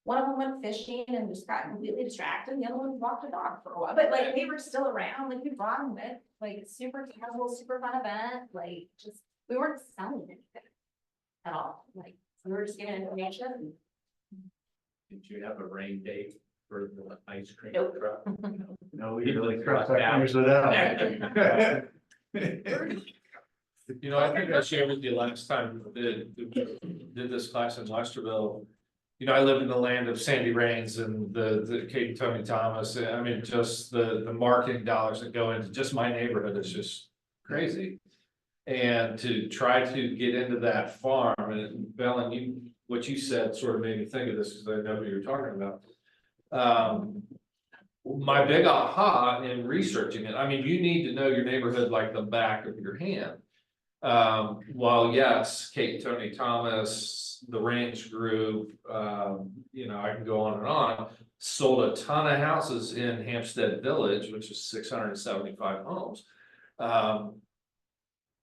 One of them went fishing and just got completely distracted. The other one walked the dog for a while, but like, they were still around, like, we brought them with, like, super casual, super fun event, like, just, we weren't selling anything at all, like, we were just giving information. Did you have a rain date for the ice cream Nope. truck? No, we really Cross cross our out. fingers without. I think I shared with you last time, did this class in Westerville. I live in the land of Sandy Rains and the Kate and Tony Thomas. I mean, just the marketing dollars that go into just my neighborhood is just crazy. And to try to get into that farm, and Bellen, what you said sort of made me think of this because I know what you're talking about. My big aha in researching it, I mean, you need to know your neighborhood like the back of your hand. While yes, Kate and Tony Thomas, the Range Group, I can go on and on, sold a ton of houses in Hampstead Village, which is 675 homes.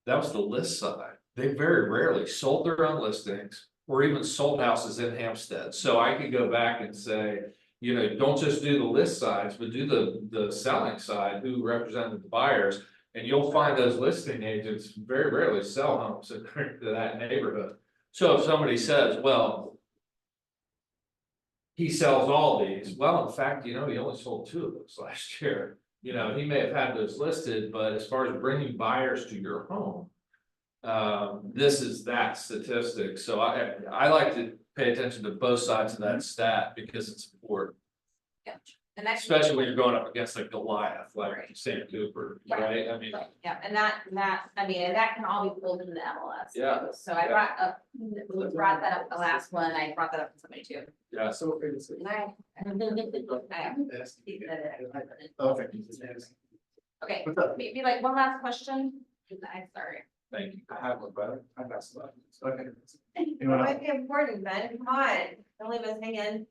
That was the list side. They very rarely sold their own listings or even sold houses in Hampstead. So I could go back and say, don't just do the list sides, but do the selling side, who represented the buyers. And you'll find those listing agents very rarely sell homes in that neighborhood. So if somebody says, well, he sells all these, well, in fact, he only sold 2 of those last year. He may have had those listed, but as far as bringing buyers to your home, this is that statistic. So I like to pay attention to both sides of that stat because it's important. And that. Especially when you're going up against like Goliath, like Sam Cooper, right? I mean, Yeah, and that, I mean, and that can all be pulled into the MLS. Yeah. So I brought that up the last one, I brought that up to somebody too. yeah, So it's. Okay, Okay. maybe like one last question, I'm sorry. thank you. I have one, but I've got some. Okay. It Anyone else? might be important, Ben, come on, don't leave us hanging.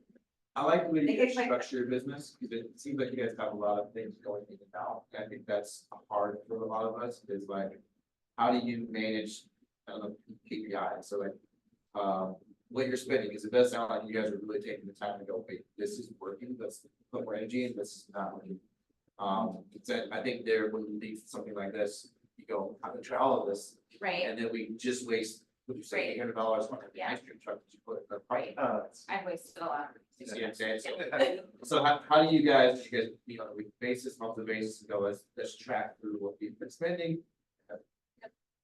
I like the way you Think guys it's like- structure your business, because it seems like you guys have a lot of things going in and out, and I think that's hard for a lot of us, is like, how do you manage, I don't know, KPI, so like, what you're spending, because it does sound like you guys are really taking the time to go, wait, this is working, let's put more energy in, this is not working. I think there, when you leave something like this, you go, I'm gonna try all of this, Right, and then we just waste, would you say, $800 on the ice cream truck that you put in the right, Uh, I've wasted a lot. you see what I'm saying? So how do you guys meet on a weekly basis, monthly basis, and go, let's track through what we've been spending?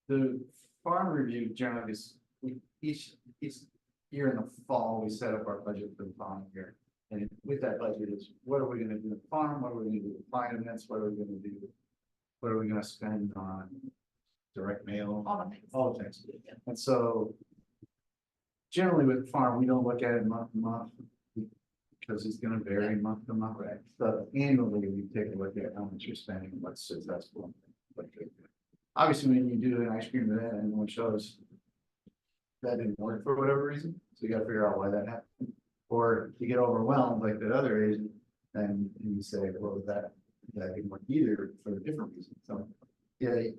The farm review generally is, each year in the fall, we set up our budget for the following year. And with that budget is, what are we gonna do in the farm, what are we gonna do with client events, what are we gonna do? What are we gonna spend on direct mail? All the things. All the things. And so generally with the farm, we don't look at it month to month because it's gonna vary month to month. Right. So annually, we take a look at how much you're spending, what's successful. what could- Obviously, when you do an ice cream event and one shows that didn't work for whatever reason, so you gotta figure out why that happened. Or you get overwhelmed like that other agent, and you say, well, that didn't work either for a different reason. So, yeah,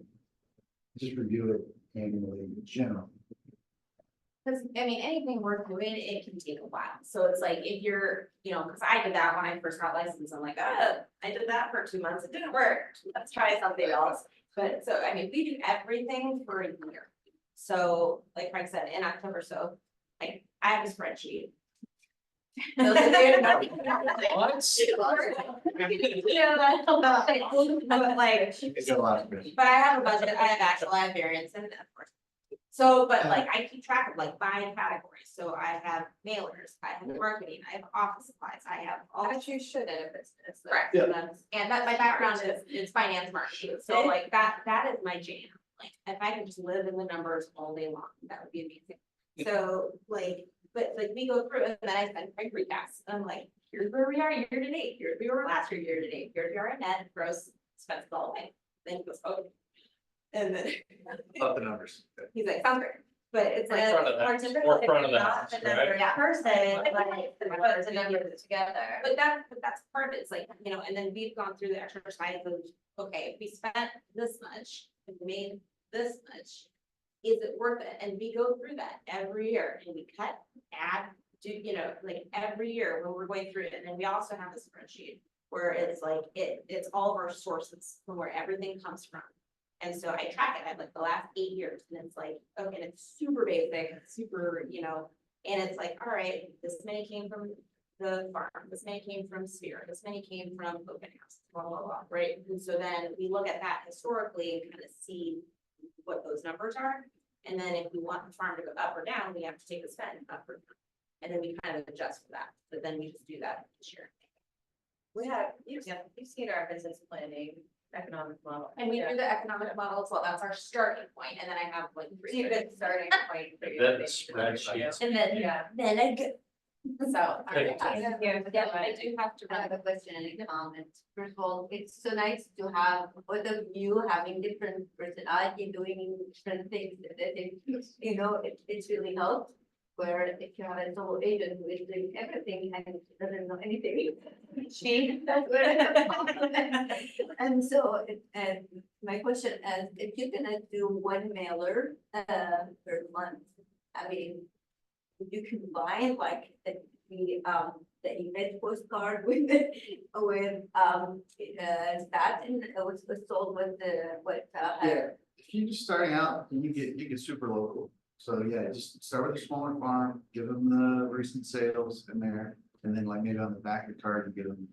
just review it annually in general. Cause I mean, anything worth doing, it can take a while, so it's like, if you're, cause I did that when I first got licensed, I'm like, I did that for 2 months, it didn't work, let's try something else. But so, I mean, we do everything for a year, so like Craig said, in October, so, like, I have a spreadsheet. Those of you who know- But like, It's got a lot of it. but I have a budget, I have actual, I have variance, and of course. So, but like, I keep track of like by categories, so I have mailers, I have marketing, I have office supplies, I have all. As you should in a business. though. Correct. Yeah. And that my background is finance marketing, so like that is my jam, like, if I could just live in the numbers all day long, that would be amazing. So like, but like, we go through it, and then I spend Craig recaps, I'm like, here's where we are year to date, here's where we were last year to date, here's where our net gross expense all the way, then he goes, okay. And then Love the numbers. he's like, sounds great, but it's like. Front of More that, typical if forefront of you're the not house, the right? number Yeah. person, like, put the numbers together. But that's part of it, it's like, and then we've gone through the exercise of, okay, if we spent this much, if we made this much. Is it worth it? And we go through that every year, and we cut, add, do, like every year when we're going through it, and then we also have a spreadsheet. Where it's like, it's all of our sources from where everything comes from. And so I track it at like the last 8 years, and it's like, okay, and it's super basic, super, and it's like, all right, this many came from the farm, this many came from Sphere, this many came from open house, blah, blah, blah, right? And so then we look at that historically and kind of see what those numbers are. And then if we want the farm to go up or down, we have to take the spend up or down. And then we kind of adjust for that, but then we just do that each year. You've seen our business planning economic model. And we do the economic model, so that's our starting point, and then I have like It's a good starting point. for And you then to the think about. spreadsheets. And then, Yeah. then I get. So. Okay. Yeah, I do have to I run. have a question and a comment. First of all, it's so nice to have both of you having different personality, doing different things. That it's really helped. Where if you have a solo agent who is doing everything and doesn't know anything, that's where it's a problem. And so, and my question is, if you're gonna do one mailer per month, I mean, you combine like the event postcard with that, and was sold with Yeah, if you're just starting out, you get super local. So yeah, just start with a smaller farm, give them the recent sales in there, and then like maybe on the back of the card, you give them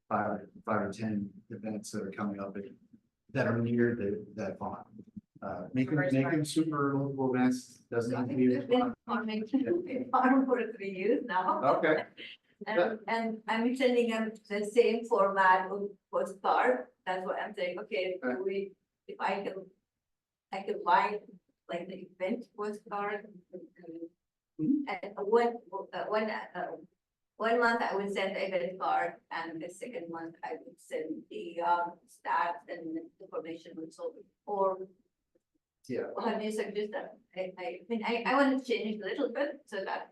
five or 10 events that are coming up that are near that farm. Make them super local events, doesn't have to be. I've been farming for 3 years now. Okay, And I'm sending them the same format of postcard, that's what I'm saying, okay, if I can buy like the event postcard. And one month I would send the event card, and the second month I would send the stats and information and so, or Yeah. how do you suggest that? I mean, I want to change it a little bit so that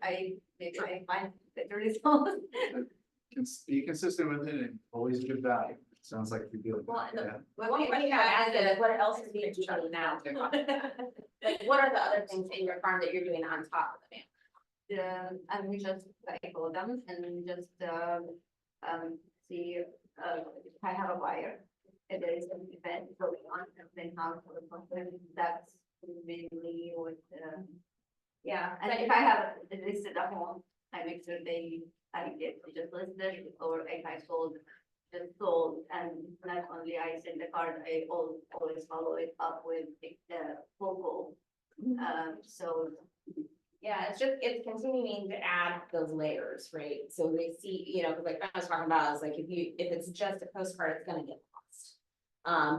maybe I find better results. Be consistent with it and always give value. Sounds like you're doing. Well, and the- Yeah. One question I asked is, what else is being done now? Like, what are the other things in your farm that you're doing on top of the mail? And we just cycle them and just see if I have a buyer. If there is an event going on, and then how for the person, that's mainly what. Yeah, and if I have it listed at home, I make sure I get just listed, or if I just sold, and not only I send the card, I always follow it up with the phone call. So. Yeah, it's continuing to add those layers, right? So they see, you know, 'cause like I was talking about, is like if it's just a postcard, it's gonna get lost.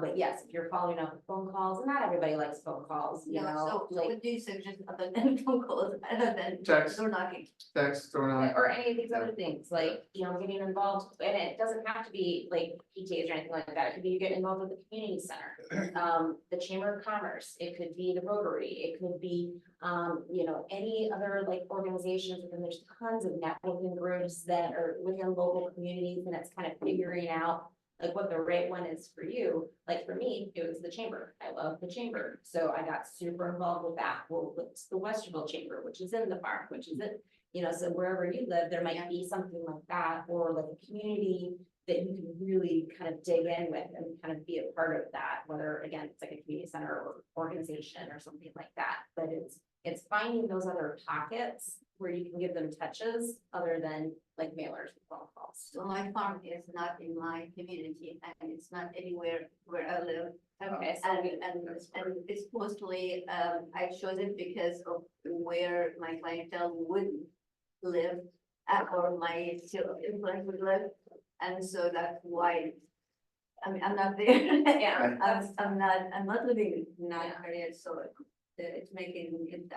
But yes, if you're following up with phone calls, and not everybody likes phone calls, you Yeah, know, so like. what do you suggest other than phone calls, other than Text. door knocking? Text or not. Or any of these other things, like, you know, getting involved, and it doesn't have to be like PTAs or anything like that, it could be you get involved with the community center. The Chamber of Commerce, it could be the Rotary, it could be, you know, any other like organizations, and there's tons of networking groups that are within local communities, and it's kind of figuring out like what the right one is for you. Like for me, it was the chamber. I love the chamber. So I got super involved with that. Well, it's the Westerville Chamber, which is in the farm, which is it, you know, so wherever you live, there might be something like that, or like a community that you can really kind of dig in with and kind of be a part of that, whether again, it's like a community center or organization or something like that. But it's finding those other pockets where you can give them touches other than like mailers and phone calls. So my farm is not in my community, and it's not anywhere where I live. Okay, so And it's mostly, I chose it because of where my clientele would live, or my sphere of influence would live, and so that's why. I mean, I'm not there. Yeah. I'm not living in that area, so it's making it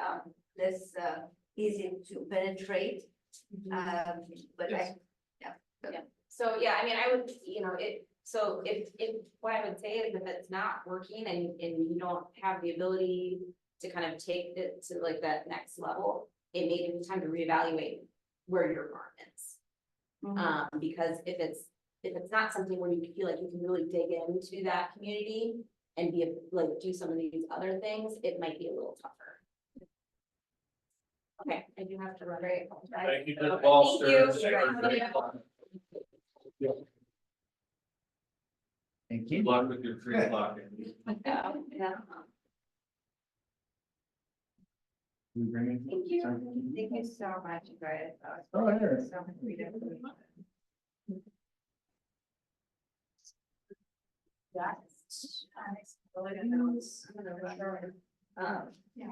less easy to penetrate. But So, yeah, I mean, I would, you know, so if, what I would say is if it's not working and you don't have the ability to kind of take it to like that next level, it may be time to reevaluate where your farm is. Because if it's not something where you feel like you can really dig into that community and like do some of these other things, it might be a little tougher. Okay, I do have to run. Right. Thank you, Ms. Okay, Balster. thank you. Thank Good you. luck with your 3 o'clock. Yeah. We bring it. Thank you. Thank you so much, you guys. Oh, there. So much freedom. Yes. Really good notes. Yeah.